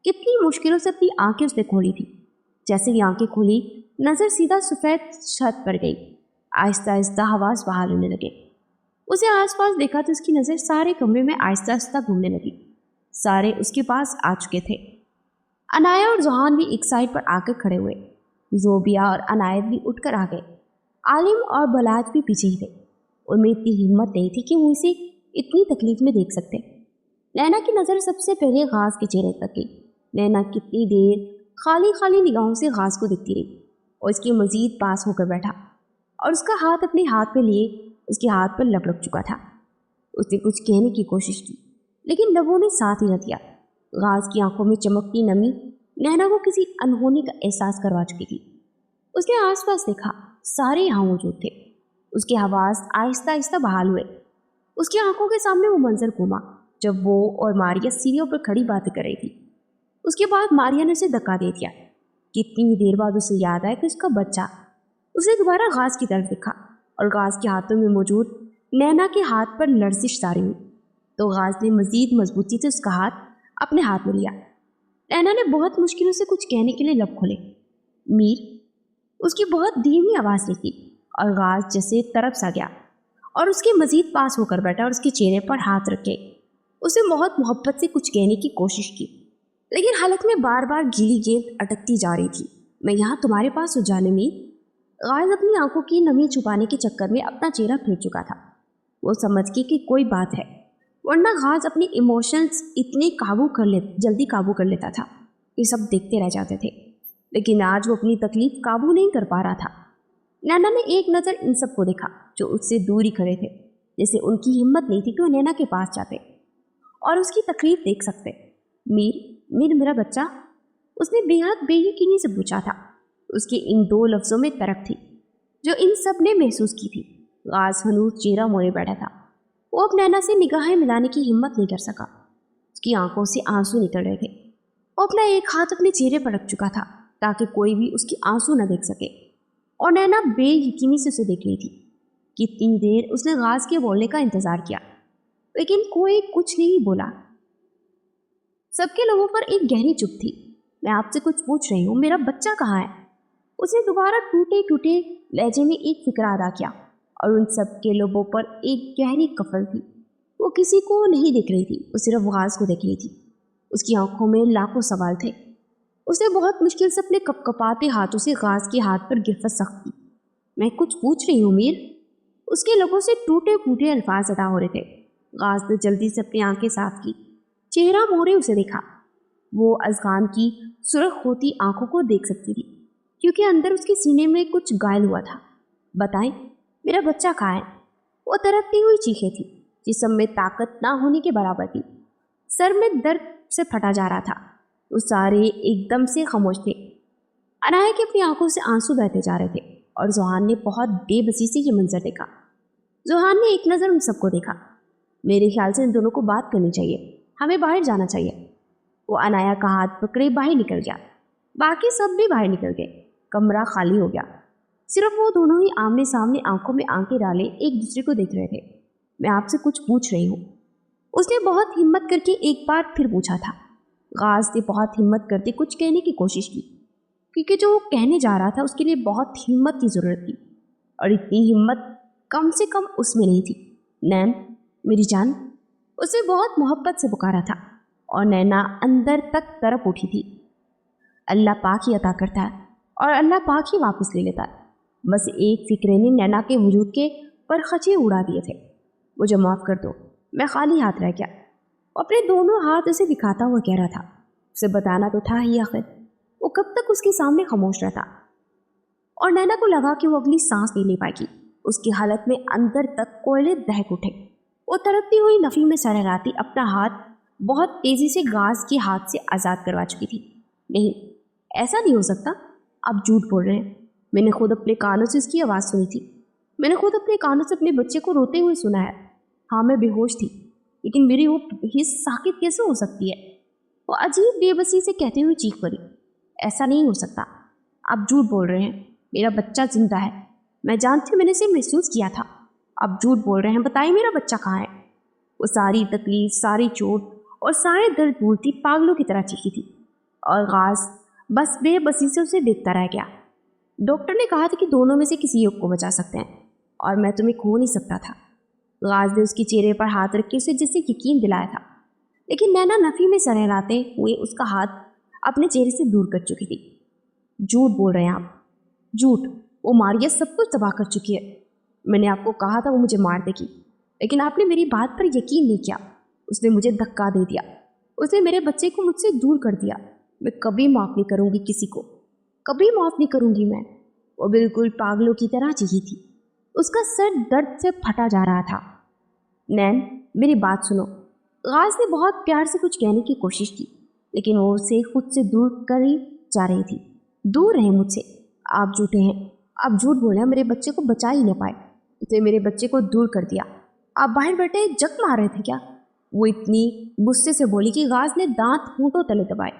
कितनी मुश्किलों से अपनी आंखें उसने खोली थी। जैसे ही आंखें खोली, नजर सीधा सफेद छत पर गई। आहिस्ता आहिस्ता हवास बाहर होने लगे। उसे आसपास देखा तो उसकी नज़र सारे कमरे में आहिस्ता आहिस्ता घूमने लगी। सारे उसके पास आ चुके थे। अनाया और जोहान भी एक साइड पर आकर खड़े हुए। जोबिया और अनायत भी उठकर आ गए। आलिम और बलाज भी पीछे ही थे। उनमें इतनी हिम्मत नहीं थी कि वो इसे इतनी तकलीफ में देख सकते। नैना की नज़र सबसे पहले गाज के चेहरे तक गई। नैना कितनी देर खाली खाली निगाहों से गाज को देखती रही और इसके मजीद पास होकर बैठा और उसका हाथ अपने हाथ पे लिए उसके हाथ पर लपक चुका था। उसने कुछ कहने की कोशिश की, लेकिन लबों ने साथ ही न दिया। गाज की आंखों में चमकती नमी नैना को किसी अनहोनी का एहसास करवा चुकी थी। उसने आसपास देखा, सारे यहाँ मौजूद थे। उसके हवास आहिस्ता आहिस्ता बहाल हुए। उसकी आंखों के सामने वो मंजर घूमा जब वो और मारिया सीढ़ियों पर खड़ी बातें कर रही थी। उसके बाद मारिया ने उसे धक्का दे दिया। कितनी देर बाद उसे याद आया कि उसका बच्चा। उसने दोबारा गाज की तरफ देखा और गाज के हाथों में मौजूद नैना के हाथ पर लर्जिश तारी हुई। तो गाज ने मजीद मजबूती से उसका हाथ अपने हाथ में लिया। नैना ने बहुत मुश्किलों से कुछ कहने के लिए लब खोले। मीर, उसकी बहुत धीमी आवाज़ निकली और गाज जैसे तरफ सा गया और उसके मजीद पास होकर बैठा और उसके चेहरे पर हाथ रखे उसे बहुत मोहब्बत से कुछ कहने की कोशिश की, लेकिन हालत में बार बार गीली गेंद अटकती जा रही थी। मैं यहाँ तुम्हारे पास हो जाने में। गाज अपनी आंखों की नमी छुपाने के चक्कर में अपना चेहरा फेर चुका था। वो समझ गई कि कोई बात है, वरना गाज अपने इमोशंस इतने जल्दी काबू कर लेता था कि सब देखते रह जाते थे। लेकिन आज वो अपनी तकलीफ काबू नहीं कर पा रहा था। नैना ने एक नज़र इन सबको देखा जो उससे दूर ही खड़े थे, जैसे उनकी हिम्मत नहीं थी कि वो नैना के पास जाते और उसकी तकलीफ देख सकते। मीर मेरा बच्चा, उसने बेहद बेयकीनी से पूछा था। उसके इन 2 लफ्ज़ों में तरक थी जो इन सब ने महसूस की थी। गाज हनूज चेहरा मोड़े बैठा था। वो अब नैना से निगाहें मिलाने की हिम्मत नहीं कर सका। उसकी आंखों से आंसू निकल रहे थे। वो अपना एक हाथ अपने चेहरे पर रख चुका था ताकि कोई भी उसकी आंसू न देख सके, और नैना बेयकीनी से उसे देख रही थी। कितनी देर उसने गाज के बोलने का इंतज़ार किया, लेकिन कोई कुछ नहीं बोला। सबके लोगों पर एक गहरी चुप थी। मैं आपसे कुछ पूछ रही हूँ, मेरा बच्चा कहाँ है? उसने दोबारा टूटे टूटे लहजे में एक फिक्रा अदा किया और उन सब के लोगों पर एक गहरी कफल थी। वो किसी को नहीं देख रही थी, वो सिर्फ गाज को देख रही थी। उसकी आंखों में लाखों सवाल थे। उसने बहुत मुश्किल से अपने कपकपाते हाथों से गाज के हाथ पर गिरफ्त सख्त की। मैं कुछ पूछ रही हूँ मीर। उसके लोगों से टूटे फूटे अल्फाज अदा हो रहे थे। गाज ने जल्दी से अपनी आंखें साफ की, चेहरा मोड़े उसे देखा। वो अजगान की सुर्ख होती आंखों को देख सकती थी, क्योंकि अंदर उसके सीने में कुछ घायल हुआ था। बताएं, मेरा बच्चा कहाँ है? वो तड़पती हुई चीखें थी, जिस्म में ताकत ना होने के बराबर थी। सर में दर्द से फटा जा रहा था। वो सारे एकदम से खामोश थे। अनाया की अपनी आंखों से आंसू बहते जा रहे थे और जोहान ने बहुत बेबसी से ये मंजर देखा। जोहान ने एक नज़र उन सबको देखा। मेरे ख्याल से इन दोनों को बात करनी चाहिए, हमें बाहर जाना चाहिए। वो अनाया का हाथ पकड़े बाहर निकल गया। बाकी सब भी बाहर निकल गए। कमरा खाली हो गया। सिर्फ वो दोनों ही आमने सामने आंखों में आंखें डाले एक दूसरे को देख रहे थे। मैं आपसे कुछ पूछ रही हूँ, उसने बहुत हिम्मत करके एक बार फिर पूछा था। गाज ने बहुत हिम्मत करके कुछ कहने की कोशिश की, क्योंकि जो वो कहने जा रहा था उसके लिए बहुत हिम्मत की ज़रूरत थी, और इतनी हिम्मत कम से कम उसमें नहीं थी। नैन, मेरी जान, उसे बहुत मोहब्बत से पुकारा था और नैना अंदर तक तड़प उठी थी। अल्लाह पाक ही अता करता है और अल्लाह पाक ही वापस ले लेता है। बस एक फिक्रे ने नैना के वजूद के परखचे उड़ा दिए थे। मुझे माफ़ कर दो, मैं खाली हाथ रह गया। अपने दोनों हाथ उसे दिखाता हुआ कह रहा था। उसे बताना तो था ही आखिर, वो कब तक उसके सामने खामोश रहता। और नैना को लगा कि वो अगली सांस नहीं ले पाएगी। उसकी हालत में अंदर तक कोयले दहक उठे। वो तड़पती हुई नफ़ी में सरहराती अपना हाथ बहुत तेज़ी से गाज के हाथ से आज़ाद करवा चुकी थी। नहीं, ऐसा नहीं हो सकता, आप झूठ बोल रहे हैं। मैंने खुद अपने कानों से उसकी आवाज़ सुनी थी। मैंने खुद अपने कानों से अपने बच्चे को रोते हुए सुना है। हाँ, मैं बेहोश थी, लेकिन मेरी वो हिस्स साकित कैसे हो सकती है? वो अजीब बेबसी से कहते हुए चीख पड़ी। ऐसा नहीं हो सकता, आप झूठ बोल रहे हैं। मेरा बच्चा जिंदा है, मैं जानती हूँ, मैंने इसे महसूस किया था। आप झूठ बोल रहे हैं, बताइए मेरा बच्चा कहाँ है? वो सारी तकलीफ, सारी चोट और सारे दर्द भूलती पागलों की तरह चीखी थी और गाज बस बेबसी से उसे देखता रह गया। डॉक्टर ने कहा था कि दोनों में से किसी एक को बचा सकते हैं और मैं तुम्हें खो नहीं सकता था। गाज ने उसके चेहरे पर हाथ रख के उसे जिससे यकीन दिलाया था, लेकिन नैना नफ़ी में सरहराते हुए उसका हाथ अपने चेहरे से दूर कर चुकी थी। झूठ बोल रहे हैं आप, झूठ। वो मारिया सब कुछ तबाह कर चुकी है। मैंने आपको कहा था वो मुझे मार देगी, लेकिन आपने मेरी बात पर यकीन नहीं किया। उसने मुझे धक्का दे दिया, उसने मेरे बच्चे को मुझसे दूर कर दिया। मैं कभी माफ़ नहीं करूँगी किसी को, कभी माफ़ नहीं करूँगी मैं। वो बिल्कुल पागलों की तरह चीखी थी। उसका सर दर्द से फटा जा रहा था। नैन, मेरी बात सुनो। गाज ने बहुत प्यार से कुछ कहने की कोशिश की, लेकिन वो उसे खुद से दूर कर ही जा रही थी। दूर रहे मुझसे, आप झूठे हैं, आप झूठ बोले, मेरे बच्चे को बचा ही न पाए। उसने मेरे बच्चे को दूर कर दिया। आप बाहर बैठे जक मार रहे थे क्या? वो इतनी गुस्से से बोली कि गाज ने दांत होंठों तले दबाए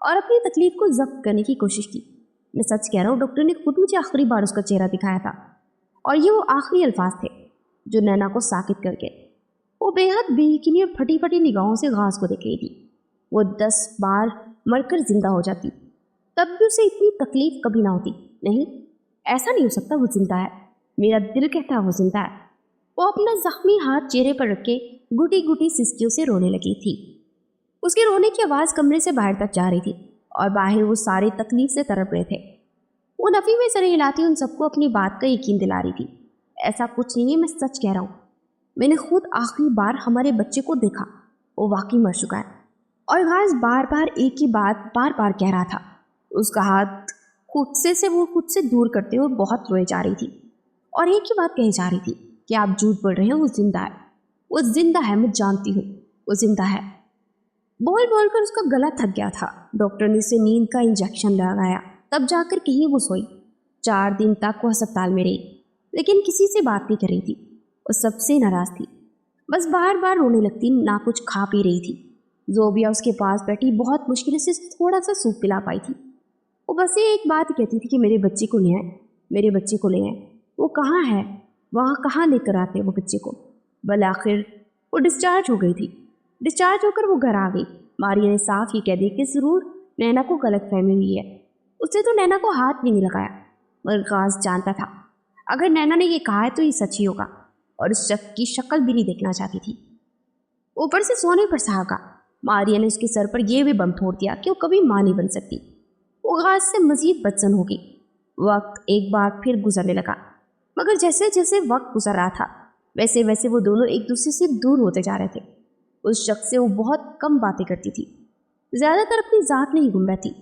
और अपनी तकलीफ को जब्त करने की कोशिश की। मैं सच कह रहा हूँ, डॉक्टर ने खुद मुझे आखिरी बार उसका चेहरा दिखाया था और ये वो आखिरी अल्फाज थे जो नैना को साकित करके वो बेहद बेयकीनी और फटी फटी निगाहों से गाज को देख रही थी। वो 10 बार मरकर जिंदा हो जाती, तब भी उसे इतनी तकलीफ कभी ना होती। नहीं, ऐसा नहीं हो सकता, वो जिंदा है। मेरा दिल कहता है वो जिंदा है। वो अपना जख्मी हाथ चेहरे पर रख के घुटी घुटी सिसकियों से रोने लगी थी। उसके रोने की आवाज़ कमरे से बाहर तक जा रही थी और बाहर वो सारे तकलीफ से तड़प रहे थे। वो नफ़ी में सर हिलाती उन सबको अपनी बात का यकीन दिला रही थी। ऐसा कुछ नहीं है, मैं सच कह रहा हूँ। मैंने खुद आखिरी बार हमारे बच्चे को देखा, वो वाकई मर चुका है। और गाज बार बार एक ही बात बार बार कह रहा था। उसका हाथ खुद से वो खुद से दूर करते हुए बहुत रोए जा रही थी और एक ही बात कही जा रही थी कि आप झूठ बोल रहे हैं, वो जिंदा है, वो जिंदा है, मैं जानती हूँ वो जिंदा है। बोल बोल कर उसका गला थक गया था। डॉक्टर ने उसे नींद का इंजेक्शन लगाया, तब जाकर कहीं वो सोई। 4 दिन तक वो अस्पताल में रही, लेकिन किसी से बात नहीं कर रही थी। वो सबसे नाराज़ थी, बस बार बार रोने लगती, ना कुछ खा पी रही थी। जोबिया उसके पास बैठी बहुत मुश्किल से थोड़ा सा सूप पिला पाई थी। वो बस ये एक बात कहती थी कि मेरे बच्चे को ले आए, मेरे बच्चे को ले आए। वो कहाँ है, वहाँ कहाँ लेकर आते वो बच्चे को? बल आखिर वो डिस्चार्ज हो गई थी। डिस्चार्ज होकर वो घर आ गई। मारिया ने साफ ये कह दिया कि ज़रूर नैना को गलतफहमी हुई है। उसने तो नैना को हाथ भी नहीं लगाया, मगर गाज जानता था अगर नैना ने ये कहा है तो ये सच ही होगा और उस शख्स की शक्ल भी नहीं देखना चाहती थी। ऊपर से सोने पर सहागा, मारिया ने उसके सर पर यह भी बम फोड़ दिया कि वो कभी माँ नहीं बन सकती। वो गाज से मजीद बदसन हो गई। वक्त एक बार फिर गुजरने लगा, मगर जैसे जैसे वक्त गुजर रहा था वैसे वैसे वो दोनों एक दूसरे से दूर होते जा रहे थे। उस शख्स से वो बहुत कम बातें करती थी, ज़्यादातर अपनी ज़ात में ही गुम रहती।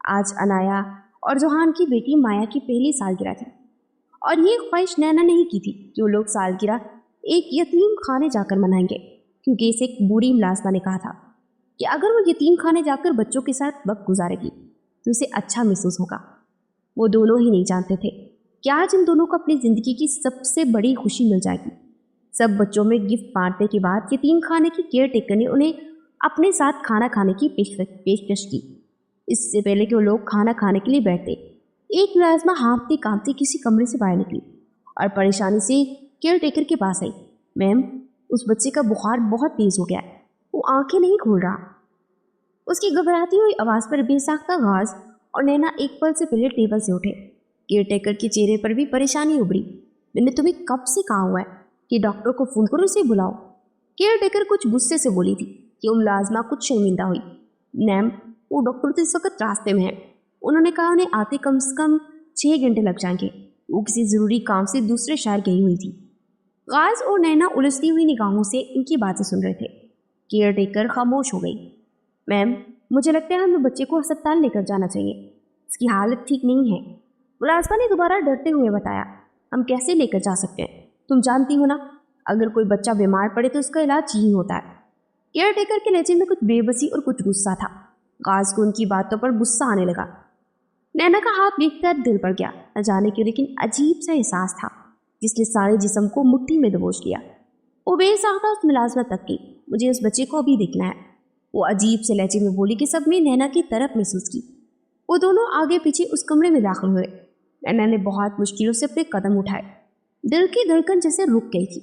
आज अनाया और जोहान की बेटी माया की पहली सालगिरह थी और ये ख्वाहिश नैना ने ही की थी कि वो लोग सालगिरह एक यतीम खाने जाकर मनाएंगे, क्योंकि इसे एक बूढ़ी मुलाजमा ने कहा था कि अगर वो यतीम खाने जाकर बच्चों के साथ वक्त गुजारेगी तो उसे अच्छा महसूस होगा। वो दोनों ही नहीं जानते थे कि आज इन दोनों को अपनी ज़िंदगी की सबसे बड़ी खुशी मिल जाएगी। सब बच्चों में गिफ्ट बांटने के बाद यतीम खाने की केयर टेकर ने उन्हें अपने साथ खाना खाने की पेशकश की। इससे पहले कि वो लोग खाना खाने के लिए बैठते, एक मुलाजमा हाँफती कांपती किसी कमरे से बाहर निकली और परेशानी से केयर टेकर के पास आई। मैम, उस बच्चे का बुखार बहुत तेज़ हो गया है, वो आंखें नहीं खोल रहा। उसकी घबराती हुई आवाज़ पर बेसाख्ता गाज और नैना एक पल से पहले टेबल से उठे। केयर टेकर के चेहरे पर भी परेशानी उभरी। मैंने तुम्हें कब से कहा हुआ है कि डॉक्टर को फ़ोन करो, उसे बुलाओ। केयर टेकर कुछ गुस्से से बोली थी कि वो मुलाजमा कुछ शर्मिंदा हुई। मैम, वो डॉक्टर तो इस वक्त रास्ते में है। उन्होंने कहा उन्हें आते कम से कम 6 घंटे लग जाएंगे। वो किसी ज़रूरी काम से दूसरे शहर गई हुई थी। गाज और नैना उलझती हुई निगाहों से इनकी बातें सुन रहे थे। केयर टेकर खामोश हो गई। मैम, मुझे लगता है हमें बच्चे को अस्पताल लेकर जाना चाहिए। इसकी हालत ठीक नहीं है। मुलाजमा ने दोबारा डरते हुए बताया। हम कैसे लेकर जा सकते हैं? तुम जानती हो ना, अगर कोई बच्चा बीमार पड़े तो उसका इलाज यही होता है। केयर टेकर के लहजे में कुछ बेबसी और कुछ गुस्सा था। गाज को उनकी बातों पर गुस्सा आने लगा। नैना का हाथ देखकर दिल पड़ गया, न जाने क्यों, लेकिन अजीब सा एहसास था जिसने सारे जिस्म को मुट्ठी में दबोच लिया। वो बेसाख्ता उस मुलाजमत तक की, मुझे उस बच्चे को अभी देखना है। वो अजीब से लहजे में बोली कि सबने नैना की तरफ महसूस की। वो दोनों आगे पीछे उस कमरे में दाखिल हुए। नैना ने बहुत मुश्किलों से अपने कदम उठाए। दिल की धड़कन जैसे रुक गई थी।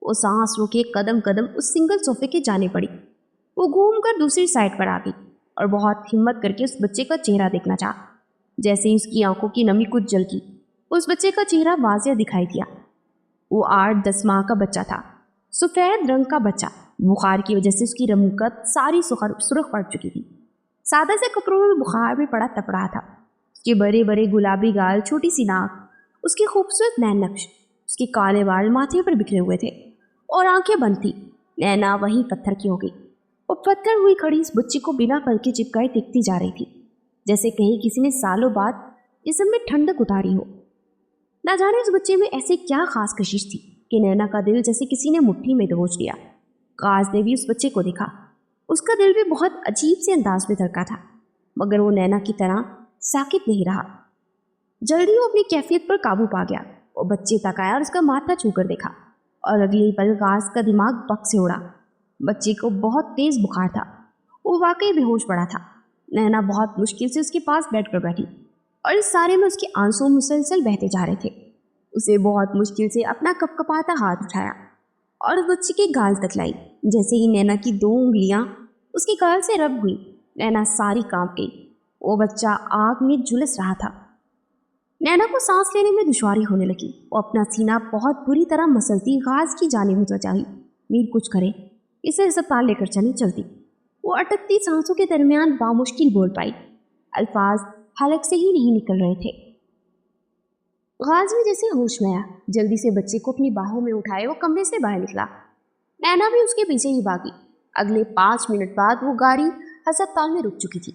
वो सांस रोके कदम कदम उस सिंगल सोफे के जाने पड़ी। वो घूमकर दूसरी साइड पर आ गई और बहुत हिम्मत करके उस बच्चे का चेहरा देखना चाहा। जैसे ही उसकी आंखों की नमी कुछ झलकी, उस बच्चे का चेहरा वाज़िया दिखाई दिया। वो 8-10 माह का बच्चा था, सफ़ेद रंग का बच्चा। बुखार की वजह से उसकी रंगत सारी सुर्ख पड़ चुकी थी। सादा से कपड़ों में बुखार भी पड़ा तपड़ा था। उसके बड़े बड़े गुलाबी गाल, छोटी सी नाक, उसके खूबसूरत नैन नक्श, उसके काले बाल माथे पर बिखरे हुए थे और आंखें बंद थी। नैना वहीं पत्थर की हो गई। वो पत्थर हुई खड़ी इस बच्ची को बिना पल के चिपकाए देखती जा रही थी, जैसे कहीं किसी ने सालों बाद जिस्म में ठंडक उतारी हो। ना जाने उस बच्चे में ऐसे क्या खास कशिश थी कि नैना का दिल जैसे किसी ने मुट्ठी में दबोच लिया। काज ने भी उस बच्चे को देखा। उसका दिल भी बहुत अजीब से अंदाज में धड़का था, मगर वो नैना की तरह साकित नहीं रहा। जल्दी वो अपनी कैफियत पर काबू पा गया। वो बच्चे तक आया और उसका माथा छूकर देखा, और अगले पल काज का दिमाग बक से उड़ा। बच्चे को बहुत तेज बुखार था। वो वाकई बेहोश पड़ा था। नैना बहुत मुश्किल से उसके पास बैठकर बैठी और इस सारे में उसके आंसू मुसलसल बहते जा रहे थे। उसे बहुत मुश्किल से अपना कपकपाता हाथ उठाया और उस बच्चे के गाल तक लाई। जैसे ही नैना की 2 उंगलियां उसके गाल से रब हुई, नैना सारी कांप गई। वो बच्चा आग में झुलस रहा था। नैना को सांस लेने में दुश्वारी होने लगी। वो अपना सीना बहुत बुरी तरह मसलती गाज की जानिब चाही। मीर कुछ करे, इसे अस्पताल लेकर चली चलती। वो अटकती सांसों के दरमियान बामुश्किल बोल पाई। अल्फाज हलक से ही नहीं निकल रहे थे। गाज में जैसे होश में आया, जल्दी से बच्चे को अपनी बाहों में उठाए वो कमरे से बाहर निकला। नैना भी उसके पीछे ही भागी। अगले 5 मिनट बाद वो गाड़ी अस्पताल में रुक चुकी थी।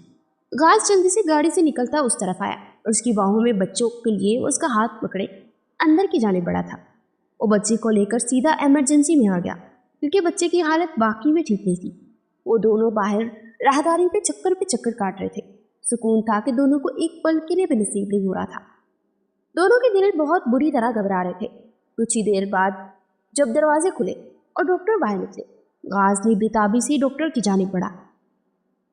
गाज जल्दी से गाड़ी से निकलता उस तरफ आया और उसकी बाहों में बच्चों के लिए उसका हाथ पकड़े अंदर की जाने बढ़ा था। वो बच्चे को लेकर सीधा इमरजेंसी में आ गया, क्योंकि बच्चे की हालत बाकी में ठीक नहीं थी। वो दोनों बाहर राहदारी पे चक्कर काट रहे थे। सुकून था कि दोनों को एक पल के लिए भी नसीब नहीं हो रहा था। दोनों के दिल बहुत बुरी तरह घबरा रहे थे। कुछ ही देर बाद जब दरवाजे खुले और डॉक्टर बाहर निकले, गाज ने बेताबी से डॉक्टर की जानिब बढ़ा।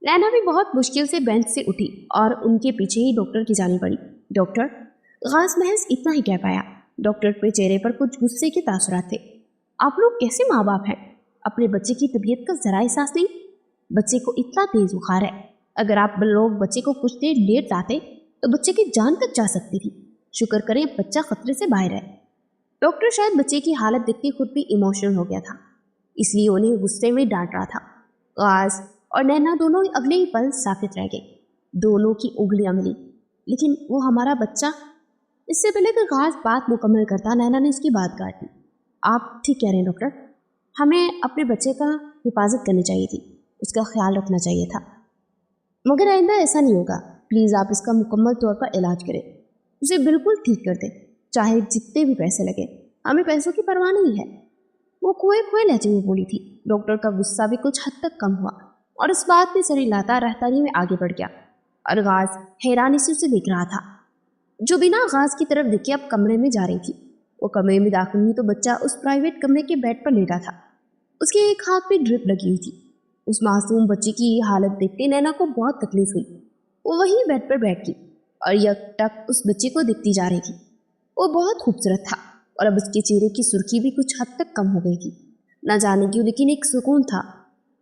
नैना भी बहुत मुश्किल से बेंच से उठी और उनके पीछे ही डॉक्टर की जानिब बढ़ी। डॉक्टर, गाज महज इतना ही कह पाया। डॉक्टर के चेहरे पर कुछ गुस्से के तासुरात थे। आप लोग कैसे माँ बाप हैं? अपने बच्चे की तबीयत का जरा एहसास नहीं? बच्चे को इतना तेज बुखार है, अगर आप लोग बच्चे को कुछ देर लेट लाते तो बच्चे की जान तक जा सकती थी। शुक्र करें बच्चा खतरे से बाहर है। डॉक्टर शायद बच्चे की हालत देखते खुद भी इमोशनल हो गया था, इसलिए उन्हें गुस्से में डांट रहा था। गाज और नैना दोनों अगले ही पल साकित रह गए। दोनों की उंगलियां मिली। लेकिन वो हमारा बच्चा। इससे पहले कि गाज बात मुकम्मल करता, नैना ने इसकी बात काट दी। आप ठीक कह रहे हैं डॉक्टर, हमें अपने बच्चे का हिफाजत करनी चाहिए थी, उसका ख्याल रखना चाहिए था, मगर आइंदा ऐसा नहीं होगा। प्लीज़ आप इसका मुकम्मल तौर पर इलाज करें, उसे बिल्कुल ठीक कर दें, चाहे जितने भी पैसे लगे। हमें पैसों की परवाह नहीं है। वो खोए खोए लहजे में बोली थी। डॉक्टर का गुस्सा भी कुछ हद तक कम हुआ और इस बात में सर हिलाता राहदारी में आगे बढ़ गया और गाज हैरानी से उसे देख रहा था, जो बिना गाज की तरफ देखे अब कमरे में जा रही थी। वो कमरे में दाखिल हुई तो बच्चा उस प्राइवेट कमरे के बेड पर लेटा था। उसके एक हाथ पे ड्रिप लगी हुई थी। उस मासूम बच्चे की ये हालत देखते नैना को बहुत तकलीफ हुई। वो वहीं बेड पर बैठ गई और यकटक उस बच्चे को देखती जा रही थी। वो बहुत खूबसूरत था और अब उसके चेहरे की सुर्खी भी कुछ हद तक कम हो गई थी। न जाने क्यों, लेकिन एक सुकून था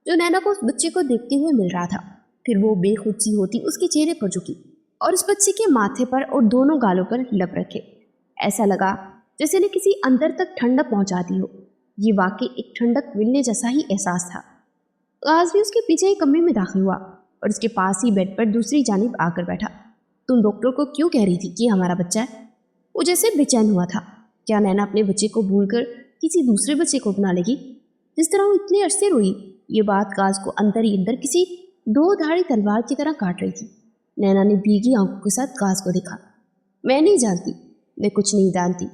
जो नैना को उस बच्चे को देखते हुए मिल रहा था। फिर वो बेखुद सी होती उसके चेहरे पर झुकी और उस बच्चे के माथे पर और दोनों गालों पर लब रखे। ऐसा लगा जैसे ने किसी अंदर तक ठंडक पहुंचा दी हो। ये वाकई एक ठंडक मिलने जैसा ही एहसास था। गाज भी उसके पीछे ही कमरे में दाखिल हुआ और उसके पास ही बेड पर दूसरी जानिब आकर बैठा। तुम डॉक्टर को क्यों कह रही थी कि हमारा बच्चा है? वो जैसे बेचैन हुआ था। क्या नैना अपने बच्चे को भूलकर किसी दूसरे बच्चे को अपना लेगी? जिस तरह वो इतने अरसे रोई, ये बात गाज को अंदर ही अंदर किसी दो धारी तलवार की तरह काट रही थी। नैना ने भीगी आंखों के साथ गाज को देखा। मैं नहीं जानती, मैं कुछ नहीं जानती,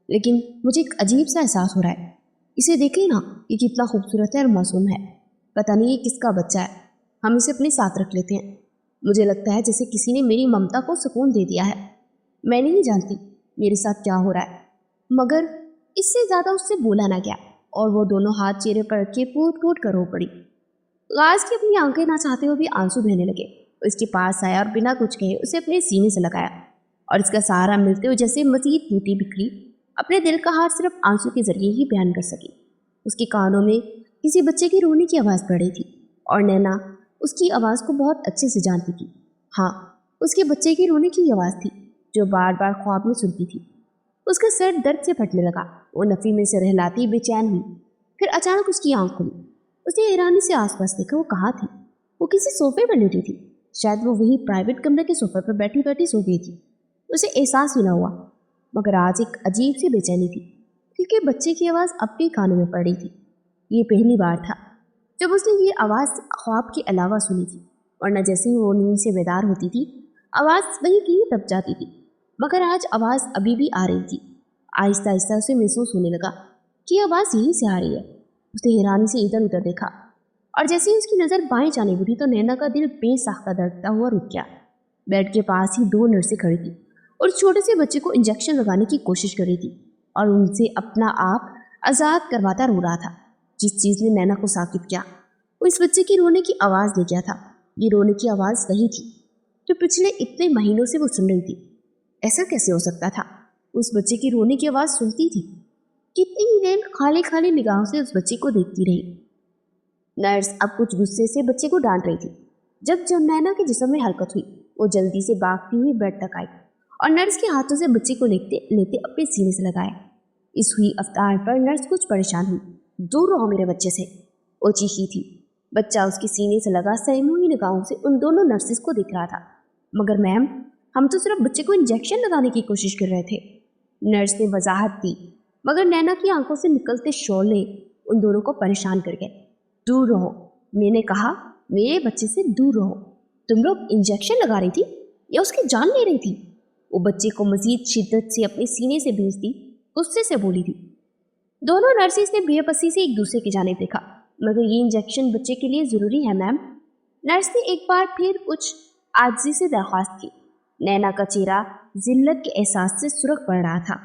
लेकिन मुझे एक अजीब सा एहसास हो रहा है। इसे देखें ना, ये कितना खूबसूरत है और मासूम है। पता नहीं ये किसका बच्चा है। हम इसे अपने साथ रख लेते हैं। मुझे लगता है जैसे किसी ने मेरी ममता को सुकून दे दिया है। मैं नहीं जानती मेरे साथ क्या हो रहा है, मगर इससे ज़्यादा उससे बोला ना गया और वो दोनों हाथ चेहरे पर रखे फूट फूट कर रो पड़ी। गाज की अपनी आंखें ना चाहते हुए भी आंसू बहने लगे। उसके पास आया और बिना कुछ कहे उसे अपने सीने से लगाया और इसका सहारा मिलते हुए जैसे मजीद टूटी बिखरी अपने दिल का हाथ सिर्फ आंसू के जरिए ही बयान कर सकी। उसके कानों में किसी बच्चे की रोने की आवाज़ पड़ रही थी और नैना उसकी आवाज़ को बहुत अच्छे से जानती थी। हाँ, उसके बच्चे की रोने की आवाज़ थी जो बार बार ख्वाब में सुनती थी। उसका सर दर्द से फटने लगा। वो नफ़ी में से रहलाती बेचैन हुई। फिर अचानक उसकी आंख खुली। उसने हैरानी से आसपास देखा। वो कहाँ थी? वो किसी सोफे पर लेटी थी। शायद वो वही प्राइवेट कमरे के सोफे पर बैठी बैठी सो गई थी। उसे एहसास ही ना हुआ, मगर आज एक अजीब सी बेचैनी थी क्योंकि बच्चे की आवाज़ अपने कानों में पड़ रही थी। ये पहली बार था जब उसने ये आवाज़ ख्वाब के अलावा सुनी थी, वरना जैसे ही वो नींद से बेदार होती थी आवाज़ वहीं की दब जाती थी। मगर आज आवाज़ अभी भी आ रही थी। आहिस्ता आहिस्ता उसे महसूस होने लगा कि आवाज़ यहीं से आ रही है। उसने हैरानी से इधर उधर देखा और जैसे ही उसकी नज़र बाएं जाने बढ़ी तो नैना का दिल बेसाख्ता धड़कता हुआ रुक गया। बेड के पास ही दो नर्सें खड़ी थी और छोटे से बच्चे को इंजेक्शन लगाने की कोशिश कर रही थी और उनसे अपना आप आज़ाद करवाता रो रहा था। जिस चीज़ ने नैना को साकित किया वो इस बच्चे की रोने की आवाज़ ले गया था। ये रोने की आवाज़ वही थी जो पिछले इतने महीनों से वो सुन रही थी। ऐसा कैसे हो सकता था? उस बच्चे की रोने की आवाज़ सुनती थी। कितनी ही देर खाली खाली निगाहों से उस बच्चे को देखती रही। नर्स अब कुछ गुस्से से बच्चे को डांट रही थी। जब नैना के जिस्म में हरकत हुई वो जल्दी से भागती हुई बेड तक आई और नर्स के हाथों से बच्चे को लेते लेते अपने सीने से लगाया। इस हुई अवतार पर नर्स कुछ परेशान हुई। दूर रहो मेरे बच्चे से, वो चीखी थी। बच्चा उसके सीने से लगा सहमी हुई निगाहों से उन दोनों नर्सेस को देख रहा था। मगर मैम, हम तो सिर्फ बच्चे को इंजेक्शन लगाने की कोशिश कर रहे थे, नर्स ने वजाहत दी। मगर नैना की आंखों से निकलते शोले उन दोनों को परेशान कर गए। दूर रहो, मैंने कहा, मेरे बच्चे से दूर रहो। तुम लोग इंजेक्शन लगा रही थी या उसकी जान ले रही थी? वो बच्चे को मजीद शिद्दत से अपने सीने से भेजती गुस्से से बोली थी। दोनों नर्सेस ने बेबसी से एक दूसरे की जानिब देखा। मगर ये इंजेक्शन बच्चे के लिए ज़रूरी है मैम, नर्स ने एक बार फिर कुछ आजिज़ी से दरख्वास्त की। नैना का चेहरा जिल्लत के एहसास से सुर्ख पड़ रहा था।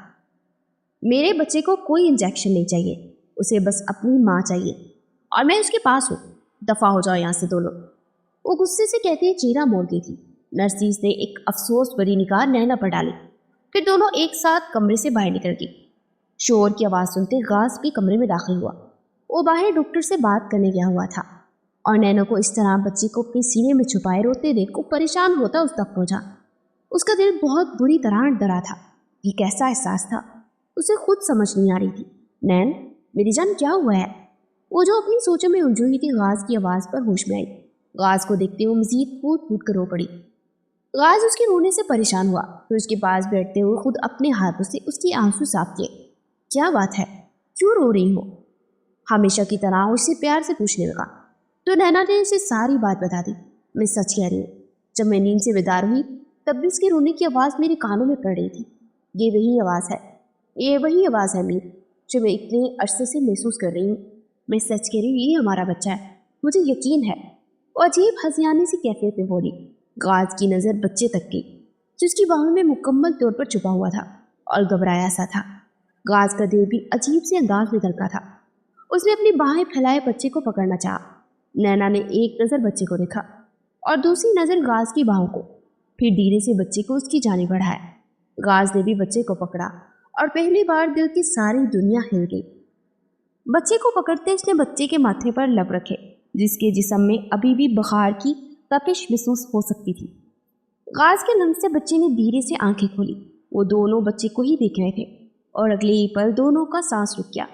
मेरे बच्चे को कोई इंजेक्शन नहीं चाहिए, उसे बस अपनी माँ चाहिए और मैं उसके पास हूँ। दफ़ा हो जाओ यहाँ से दोनों, वो गुस्से से कहते हुए चेहरा मोड़ गई थी। नर्सिस ने एक अफसोस भरी निगाह नैना पर डाली। फिर दोनों एक साथ कमरे से बाहर निकल गई। शोर की आवाज़ सुनते गाज भी कमरे में दाखिल हुआ। वो बाहर डॉक्टर से बात करने गया हुआ था और नैना को इस तरह बच्चे को अपने सीने में छुपाए रोते देख को परेशान होता उस तक पहुंचा। उसका दिल बहुत बुरी तरह डरा था। ये कैसा एहसास था उसे खुद समझ नहीं आ रही थी। नैन, मेरी जान, क्या हुआ है? वो जो अपनी सोचों में उलझी हुई थी गाज की आवाज़ पर होश में आई। गाज को देखते हुए मजीद फूट फूट कर रो पड़ी। गाज उसके रोने से परेशान हुआ। फिर उसके पास बैठते हुए खुद अपने हाथों से उसके आंसू साफ किए। क्या बात है, क्यों रो रही हो? हमेशा की तरह उससे प्यार से पूछने लगा। तो नैना ने उसे सारी बात बता दी। मैं सच कह रही हूँ, जब मैं नींद से बेदार हुई तब भी उसके रोने की आवाज़ मेरे कानों में पड़ रही थी। ये वही आवाज़ है, ये वही आवाज़ है मीर, जो मैं इतने अरसे से महसूस कर रही हूँ। मैं सच कह रही हूँ, ये हमारा बच्चा है, मुझे यकीन है। वो अजीब हंसियाने सी कैफियत में बोली। गाज की नज़र बच्चे तक गई जो उसकी बाहों में मुकम्मल तौर पर छुपा हुआ था और घबराया सा था। गाज का दिल भी अजीब से अंदाज में धड़का था। उसने अपनी बाहें फैलाए बच्चे को पकड़ना चाहा। नैना ने एक नज़र बच्चे को देखा और दूसरी नज़र गाज की बाहों को, फिर धीरे से बच्चे को उसकी जानिब बढ़ाया। गाज ने भी बच्चे को पकड़ा और पहली बार दिल की सारी दुनिया हिल गई। बच्चे को पकड़ते उसने बच्चे के माथे पर लब रखे, जिसके जिस्म में अभी भी बुखार की तपिश महसूस हो सकती थी। गाज के लम्स से बच्चे ने धीरे से आंखें खोली। वो दोनों बच्चे को ही देख रहे थे और अगले ही पल दोनों का सांस रुक गया।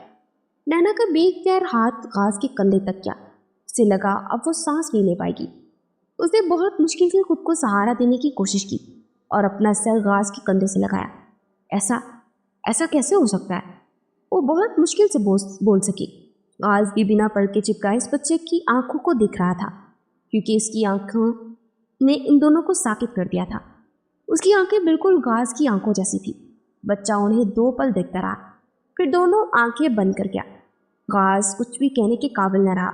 नैना का बेख्तियार हाथ घास के कंधे तक गया। उसे लगा अब वो सांस नहीं ले पाएगी। उसने बहुत मुश्किल से खुद को सहारा देने की कोशिश की और अपना सर घास के कंधे से लगाया। ऐसा ऐसा कैसे हो सकता है? वो बहुत मुश्किल से बोल सकी। घास भी बिना पड़ के चिपका इस बच्चे की आंखों को दिख रहा था, क्योंकि इसकी आंखों ने इन दोनों को साकित कर दिया था। उसकी आंखें बिल्कुल घास की आंखों जैसी थी। बच्चा उन्हें 2 पल देखता रहा, फिर दोनों आंखें बंद कर गया। घास कुछ भी कहने के काबिल न रहा।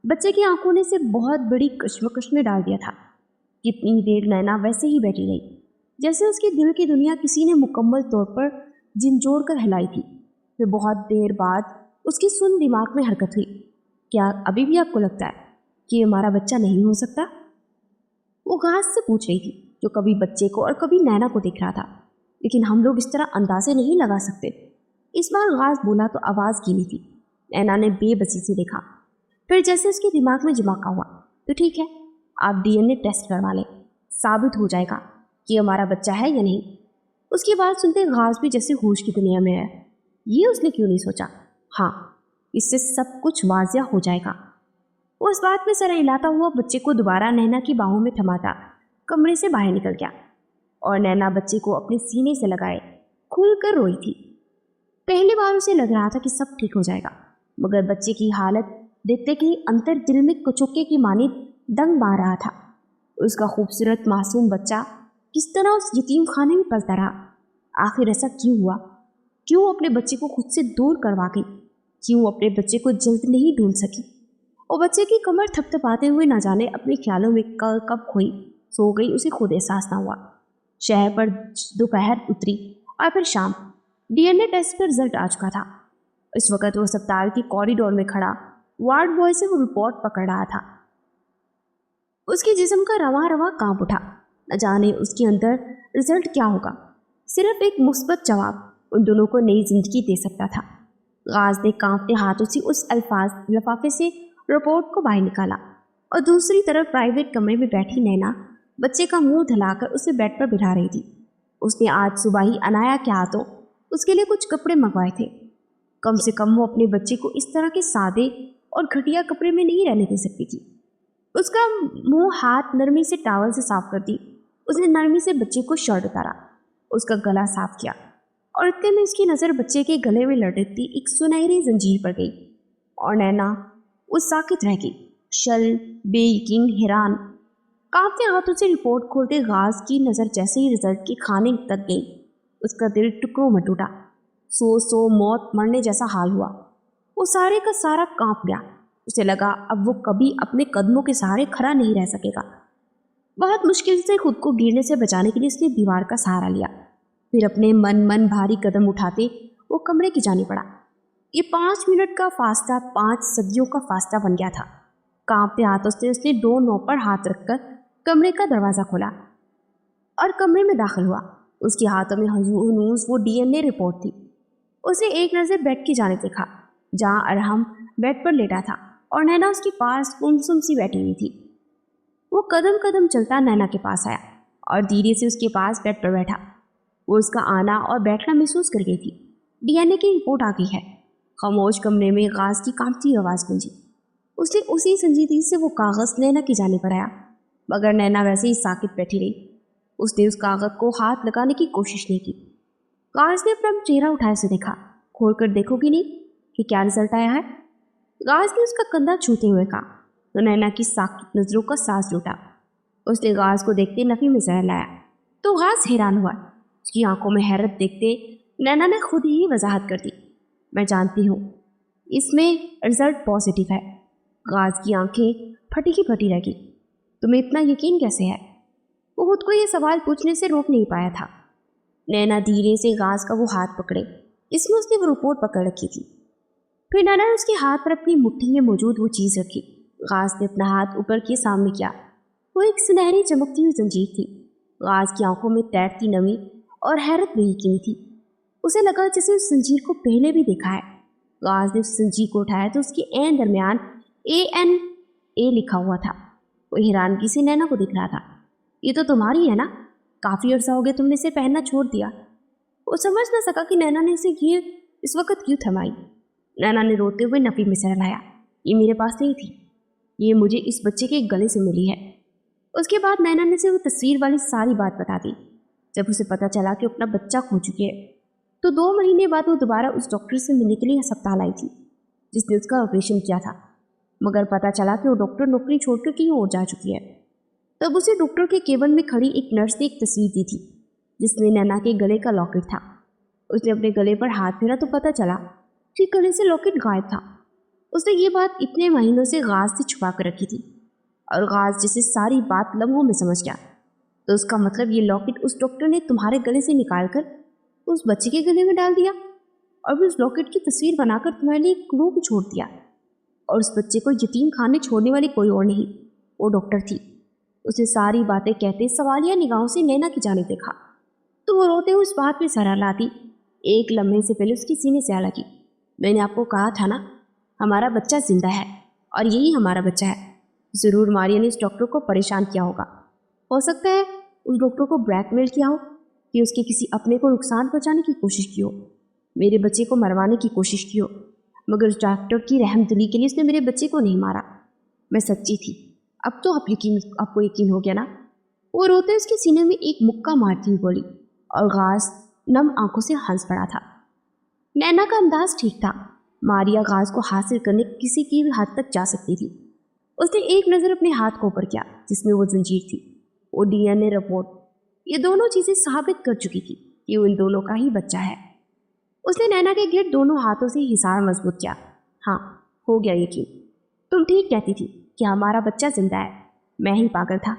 बच्चे की आंखों ने इसे बहुत बड़ी कश्मकश में डाल दिया था। कितनी देर नैना वैसे ही बैठी रही, जैसे उसके दिल की दुनिया किसी ने मुकम्मल तौर पर झिंझोड़ कर हिलाई थी। फिर बहुत देर बाद उसकी सुन दिमाग में हरकत हुई। क्या अभी भी आपको लगता है कि हमारा बच्चा नहीं हो सकता? वो घास से पूछ रही थी, जो कभी बच्चे को और कभी नैना को देख रहा था। लेकिन हम लोग इस तरह अंदाजे नहीं लगा सकते। इस बार घास बोला तो आवाज़ गीली थी। नैना ने बेबसी से देखा, फिर जैसे उसके दिमाग में झिमाका हुआ, तो ठीक है, आप DNA टेस्ट करवा लें, साबित हो जाएगा कि हमारा बच्चा है या नहीं। उसकी बात सुनते घास भी जैसे होश की दुनिया में है। ये उसने क्यों नहीं सोचा? हाँ, इससे सब कुछ वाजिया हो जाएगा। वो इस बात में सर हिलाता हुआ बच्चे को दोबारा नैना की बाहों में थमाता कमरे से बाहर निकल गया और नैना बच्चे को अपने सीने से लगाए खुल कर रोई थी। पहली बार उसे लग रहा था कि सब ठीक हो जाएगा, मगर बच्चे की हालत देखते कि अंतर दिल में कचौके की मानी दंग मार रहा था। उसका खूबसूरत मासूम बच्चा किस तरह उस यतीम खाने में पलता रहा। आखिर ऐसा क्यों हुआ? क्यों अपने बच्चे को खुद से दूर करवा गई? क्यों अपने बच्चे को जल्द नहीं ढूंढ सकी? और बच्चे की कमर थपथपाते हुए न जाने अपने ख्यालों में कब खोई सो गई, उसे खुद एहसास ना हुआ। शहर पर दोपहर उतरी और फिर शाम। DNA टेस्ट का रिजल्ट आ चुका था। इस वक्त वो अस्पताल की कॉरिडोर में खड़ा वार्ड बॉय से वो रिपोर्ट पकड़ रहा था। उसके जिस्म का रवा रवा कांप उठा। न जाने उसके अंदर रिजल्ट क्या होगा। सिर्फ एक मुस्बत जवाब उन दोनों को नई जिंदगी दे सकता था। गाज ने कांपते हाथों से उस लिफाफे से रिपोर्ट को बाहर निकाला और दूसरी तरफ प्राइवेट कमरे में बैठी नैना बच्चे का मुंह धलाकर उसे बेड पर बिठा रही थी। उसने आज सुबह ही अनाया के हाथों उसके लिए कुछ कपड़े मंगवाए थे। कम से कम वो अपने बच्चे को इस तरह के सादे और घटिया कपड़े में नहीं रहने दे सकती थी। उसका मुंह हाथ नरमी से टावल से साफ कर दी। उसने नरमी से बच्चे को शर्ट उतारा, उसका गला साफ किया और इतने में उसकी नज़र बच्चे के गले में लटकती एक सुनहरी जंजीर पर गई और नैना उस साकित रह गई, शल, बेयकीन, हैरान। कांपते हाथों से रिपोर्ट खोलते घास की नज़र जैसे ही रिजल्ट के खाने तक गई, उसका दिल टुकड़ों में टूटा। सो मौत मरने जैसा हाल हुआ। वो सारे का सारा कांप गया। उसे लगा अब वो कभी अपने कदमों के सहारे खड़ा नहीं रह सकेगा। बहुत मुश्किल से खुद को गिरने से बचाने के लिए उसने दीवार का सहारा लिया। फिर अपने मन भारी कदम उठाते वो कमरे की जाने पड़ा। ये 5 मिनट का फासला 5 सदियों का फासला बन गया था। कांपते हाथों से उसने डोरनॉब पर हाथ रखकर कमरे का दरवाज़ा खोला और कमरे में दाखिल हुआ। उसके हाथों में हनूस वो DNA रिपोर्ट थी। उसने एक नज़र बेड की जाने देखा, जहाँ अरहम बेड पर लेटा था और नैना उसके पास गुमसुम सी बैठी हुई थी। वो कदम कदम चलता नैना के पास आया और धीरे से उसके पास बेड पर बैठा। वो उसका आना और बैठना महसूस कर गई थी। DNA की रिपोर्ट आ गई है। खामोश कमरे में घास की कांपती आवाज़ गूंजी। उसने उसी संजीदगी से वो कागज़ नैना की जाने पर आया, मगर नैना वैसे ही साकित बैठी रही। उसने उस कागज़ को हाथ लगाने की कोशिश नहीं की। घास ने अपना चेहरा उठाए से देखा। खोल कर देखोगी नहीं कि क्या रिजल्ट आया है? घास ने उसका कंधा छूते हुए कहा, तो नैना की साकित नज़रों का सांस लूटा। उसने घास को देखते नफी में जहर लाया तो घास हैरान हुआ। उसकी आंखों में हैरत देखते नैना ने खुद ही वजाहत कर दी, मैं जानती हूँ इसमें रिजल्ट पॉजिटिव है। घास की आंखें फटी की फटी रह गई। तुम्हें इतना यकीन कैसे है? वो खुद को ये सवाल पूछने से रोक नहीं पाया था। नैना धीरे से घास का वो हाथ पकड़े जिसमें उसने वो रिपोर्ट पकड़ रखी थी। फिर नैना ने उसके हाथ पर अपनी मुट्ठी में मौजूद वो चीज़ रखी। घास ने अपना हाथ ऊपर के सामने किया। वो एक सुनहरी चमकती हुई जंजीर थी। घास की आंखों में तैरती नमी और हैरत भी यकीनी थी। उसे लगा जैसे उस जंजीर को पहले भी देखा है। घास ने उस जंजीर को उठाया तो उसके एन दरमियान ANA लिखा हुआ था। वो हैरानगी से नैना को दिख रहा था। ये तो तुम्हारी है ना? काफ़ी अर्सा हो गया तुमने इसे पहनना छोड़ दिया। वो समझ ना सका कि नैना ने उसे ये इस वक्त क्यों थमाई। नैना ने रोते हुए नफ़ी में सर हिलाया। ये मेरे पास नहीं थी, ये मुझे इस बच्चे के गले से मिली है। उसके बाद नैना ने उसे वो तस्वीर वाली सारी बात बता दी। जब उसे पता चला कि अपना बच्चा खो चुकी है तो 2 महीने बाद वो दोबारा उस डॉक्टर से मिलने के लिए अस्पताल आई थी जिसने उसका ऑपरेशन किया था। मगर पता चला कि वो डॉक्टर नौकरी छोड़कर कहीं और जा चुकी है। तब उसे डॉक्टर के केबिन में खड़ी एक नर्स ने एक तस्वीर दी थी जिसमें नैना के गले का लॉकेट था। उसने अपने गले पर हाथ फेरा तो पता चला कि गले से लॉकेट गायब था। उसने ये बात इतने महीनों से गाज से छुपा कर रखी थी और गाज जैसे सारी बात लम्हों में समझ गया। तो उसका मतलब ये लॉकेट उस डॉक्टर ने तुम्हारे गले से निकाल कर उस बच्चे के गले में डाल दिया और फिर उस लॉकेट की तस्वीर बनाकर तुम्हारे लिए एक क्लू छोड़ दिया। और उस बच्चे को यतीम खाने छोड़ने वाली कोई और नहीं, वो डॉक्टर थी। उसने सारी बातें कहते सवालिया निगाहों से नैना की जानिब देखा तो वो रोते हुए उस बात में सर हिलाती। एक लम्हे से पहले उसके सीने से आ लगी। मैंने आपको कहा था ना, हमारा बच्चा जिंदा है और यही हमारा बच्चा है। ज़रूर मारिया ने उस डॉक्टर को परेशान किया होगा। हो सकता है उस डॉक्टर को ब्लैकमेल किया हो कि उसके किसी अपने को नुकसान पहुंचाने की कोशिश की हो, मेरे बच्चे को मरवाने की कोशिश की हो। मगर उस डॉक्टर की रहमदिली के लिए उसने मेरे बच्चे को नहीं मारा। मैं सच्ची थी। अब तो आपको यकीन हो गया ना। वो रोते उसके सीने में एक मुक्का मारती हुई बोली और गाज नम आंखों से हंस पड़ा था। नैना का अंदाज ठीक था। मारिया गाज को हासिल करने किसी की भी हद तक जा सकती थी। उसने एक नज़र अपने हाथ को ऊपर किया जिसमें वो जंजीर थी, वो DNA रिपोर्ट, ये दोनों चीज़ें साबित कर चुकी थी कि वो इन दोनों का ही बच्चा है। उसने नैना के गिर्द दोनों हाथों से हिसार मजबूत किया। हाँ, हो गया यकीन। तुम ठीक कहती थी कि हमारा बच्चा जिंदा है। मैं ही पागल था,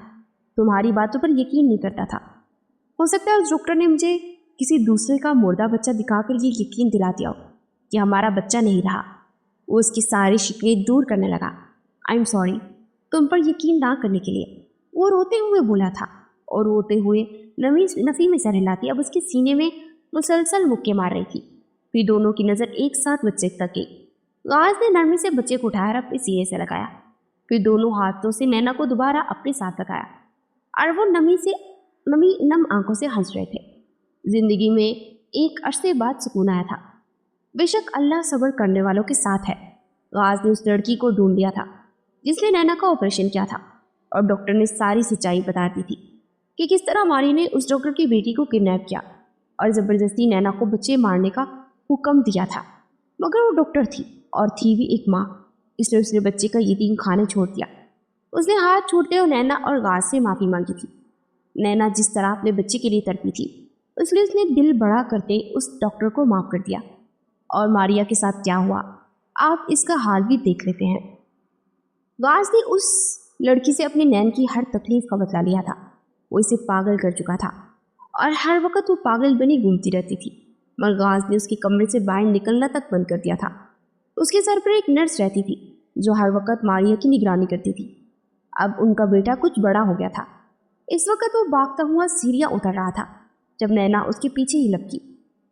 तुम्हारी बातों पर यकीन नहीं करता था। हो सकता है उस डॉक्टर ने मुझे किसी दूसरे का मुर्दा बच्चा दिखाकर ये यकीन दिला दिया हो कि हमारा बच्चा नहीं रहा। वो उसकी सारी शिकवें दूर करने लगा। आई एम सॉरी तुम पर यकीन ना करने के लिए, वो रोते हुए बोला था और रोते हुए नफ़ी में सर हिलाती अब उसके सीने में मुसलसल मुक्के मार रही थी। फिर दोनों की नज़र एक साथ बच्चे तक गई। गाज ने नरमी से बच्चे को उठाया और अपने सीने से लगाया। फिर दोनों हाथों से नैना को दोबारा अपने साथ लगाया और वो नम आंखों से हंस रहे थे। जिंदगी में एक अरसे बाद सुकून आया था। बेशक अल्लाह सब्र करने वालों के साथ है। गाज ने उस लड़की को ढूंढ लिया था जिसने नैना का ऑपरेशन किया था और डॉक्टर ने सारी सच्चाई बता दी थी कि किस तरह मारी ने उस डॉक्टर की बेटी को किडनैप किया और ज़बरदस्ती नैना को बच्चे मारने का हुक्म दिया था। मगर वो डॉक्टर थी और थी भी एक माँ, इसलिए उसने बच्चे का यतीम खाने छोड़ दिया। उसने हाथ छोड़ते हुए नैना और गाज से माफ़ी मांगी थी। नैना जिस तरह अपने बच्चे के लिए तड़पी थी इसलिए उसने दिल बड़ा करते उस डॉक्टर को माफ़ कर दिया। और मारिया के साथ क्या हुआ आप इसका हाल भी देख लेते हैं। गाज ने उस लड़की से अपने नैन की हर तकलीफ का बदला लिया था। वो इसे पागल कर चुका था और हर वक्त वो पागल बनी घूमती रहती थी। मगर गाज ने उसके कमरे से बाहर निकलना तक बंद कर दिया था। उसके सर पर एक नर्स रहती थी जो हर वक्त मारिया की निगरानी करती थी। अब उनका बेटा कुछ बड़ा हो गया था। इस वक्त वो भागता हुआ सीढ़ियाँ उतर रहा था जब नैना उसके पीछे ही लपकी।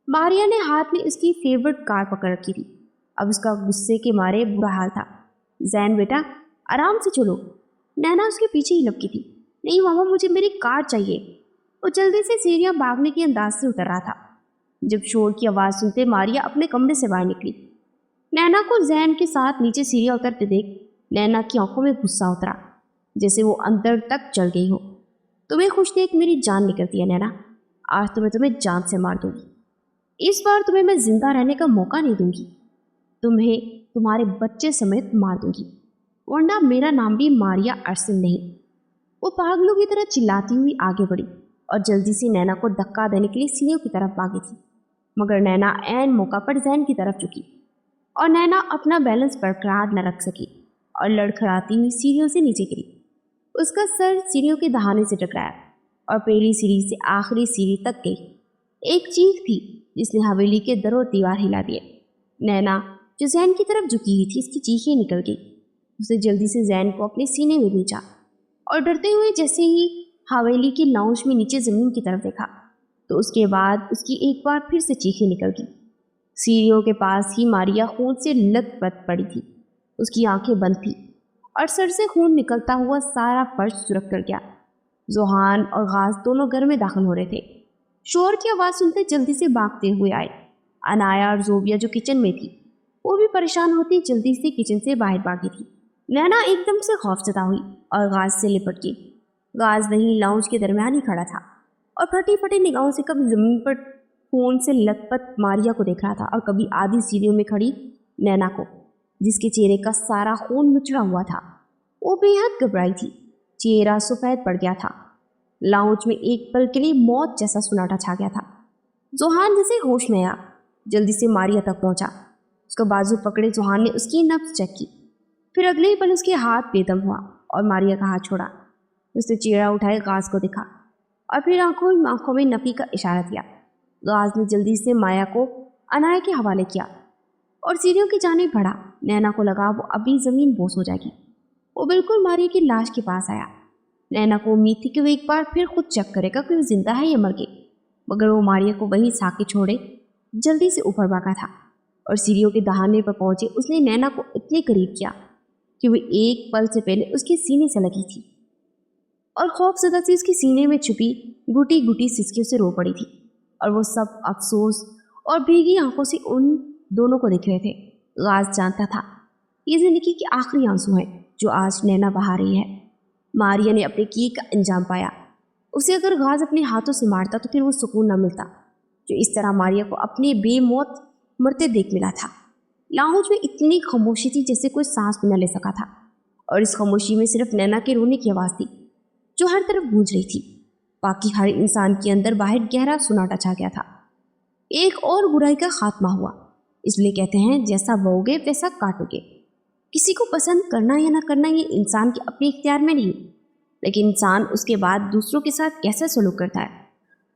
मारिया ने हाथ में उसकी फेवरेट कार पकड़ रखी थी। अब उसका गुस्से के मारे बुरा हाल था। जैन बेटा आराम से चलो। नैना उसके पीछे ही लपकी थी। नहीं मामा मुझे मेरी कार चाहिए। वो जल्दी से सीढ़ियाँ भागने के अंदाज से उतर रहा था जब शोर की आवाज़ सुनते मारिया अपने कमरे से बाहर निकली। नैना को जैन के साथ नीचे सीढ़ियाँ उतरते देख नैना की आंखों में गुस्सा उतरा जैसे वो अंदर तक चल गई हो। तुम्हें खुश देख मेरी जान निकलती है नैना। आज तो मैं तुम्हें जान से मार दूंगी। इस बार तुम्हें मैं जिंदा रहने का मौका नहीं दूंगी। तुम्हें तुम्हारे बच्चे समेत मार दूंगी, वरना मेरा नाम भी मारिया अरसिन नहीं। वो पागलों की तरह चिल्लाती हुई आगे बढ़ी और जल्दी से नैना को धक्का देने के लिए सीढ़ियों की तरफ भागी थी। मगर नैना ऐन मौका पर जैन की तरफ झुकी और नैना अपना बैलेंस बरकरार न रख सकी और लड़खड़ाती हुई सीढ़ियों से नीचे गिरी। उसका सर सीढ़ियों के दहाने से टकराया और पहली सीढ़ी से आखिरी सीढ़ी तक गई। एक चीख थी जिसने हवेली के दरों दीवार हिला दिए। नैना जो जैन की तरफ झुकी हुई थी इसकी चीखें निकल गई। उसने जल्दी से जैन को अपने सीने में भेजा और डरते हुए जैसे ही हवेली की लाउंज में नीचे ज़मीन की तरफ देखा तो उसके बाद उसकी एक बार फिर से चीखें निकल गई। सीढ़ियों के पास ही मारिया खून से लथपथ पड़ी थी। उसकी आंखें बंद थी और सर से खून निकलता हुआ सारा फर्श सुरख कर गया। जोहान और गाज दोनों घर में दाखिल हो रहे थे। शोर की आवाज़ सुनते जल्दी से भागते हुए आए। अनाया और जोबिया जो किचन में थी वो भी परेशान होती जल्दी से किचन से बाहर भागी थी। नैना एकदम से खौफजदा हुई और गाज से लिपट गई। गाज वहीं लाउंज के दरमियान ही खड़ा था और फटी फटी निगाहों से कभी जमीन पर खून से लथपथ मारिया को देख रहा था और कभी आधी सीढ़ियों में खड़ी नैना को, जिसके चेहरे का सारा खून मुचड़ा हुआ था। वो बेहद घबराई थी, चेहरा सफेद पड़ गया था। लाउंज में एक पल के लिए मौत जैसा सुनाटा छा गया था। जोहान जैसे होश में आया, जल्दी से मारिया तक पहुंचा। उसका बाजू पकड़े जोहान ने उसकी नब्ज चेक की, फिर अगले ही पल उसके हाथ बेदम हुआ और मारिया का हाथ छोड़ा। उसने चेहरा उठाए गाज को देखा और फिर आंखों में नफी का इशारा दिया। गाज ने जल्दी से माया को अनाया के हवाले किया और सीढ़ियों की जानिब बढ़ा। नैना को लगा वो अभी जमीन बोस हो जाएगी। वो बिल्कुल मारिया की लाश के पास आया। नैना को उम्मीद थी कि वो एक बार फिर खुद चेक करेगा कि वो जिंदा है या मर गई, मगर वो मारिया को वहीं साके छोड़े जल्दी से ऊपर भागा था और सीढ़ियों के दहाने पर पहुंचे उसने नैना को इतने करीब किया कि वो एक पल से पहले उसके सीने से लगी थी और खौफजदा सी उसके सीने में छुपी गुटी गुटी सिसकियों से रो पड़ी थी। और वो सब अफसोस और भीगी आंखों से उन दोनों को देख रहे थे। गाज जानता था ये जिंदगी के आखिरी आंसू हैं जो आज नैना बहा रही है। मारिया ने अपने किए का अंजाम पाया। उसे अगर गाज अपने हाथों से मारता तो फिर वो सुकून न मिलता जो इस तरह मारिया को अपने बेमौत मरते देख मिला था। लाहौज में इतनी खामोशी थी जैसे कोई सांस भी न ले सका था और इस खामोशी में सिर्फ नैना के रोने की आवाज़ थी जो हर तरफ गूंज रही थी। बाकी हर इंसान के अंदर बाहर गहरा सुनाटा छा गया था। एक और बुराई का खात्मा हुआ। इसलिए कहते हैं जैसा बोओगे वैसा काटोगे। किसी को पसंद करना या ना करना ये इंसान के अपने इख्तियार में नहीं, लेकिन इंसान उसके बाद दूसरों के साथ कैसे सलूक करता है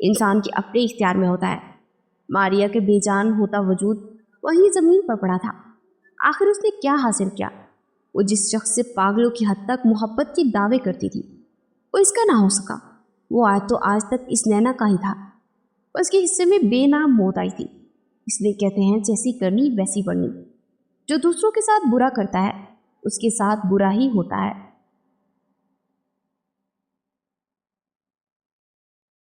इंसान के अपने इख्तियार में होता है। मारिया के बेजान होता वजूद वहीं ज़मीन पर पड़ा था। आखिर उसने क्या हासिल किया? वो जिस शख्स से पागलों की हद तक मोहब्बत के दावे करती थी वो इसका ना हो सका। वो आज तक इस नैना का ही था। उसके हिस्से में बेनाम मौत आई थी। इसलिए कहते हैं जैसी करनी वैसी बढ़नी। जो दूसरों के साथ बुरा करता है उसके साथ बुरा ही होता है।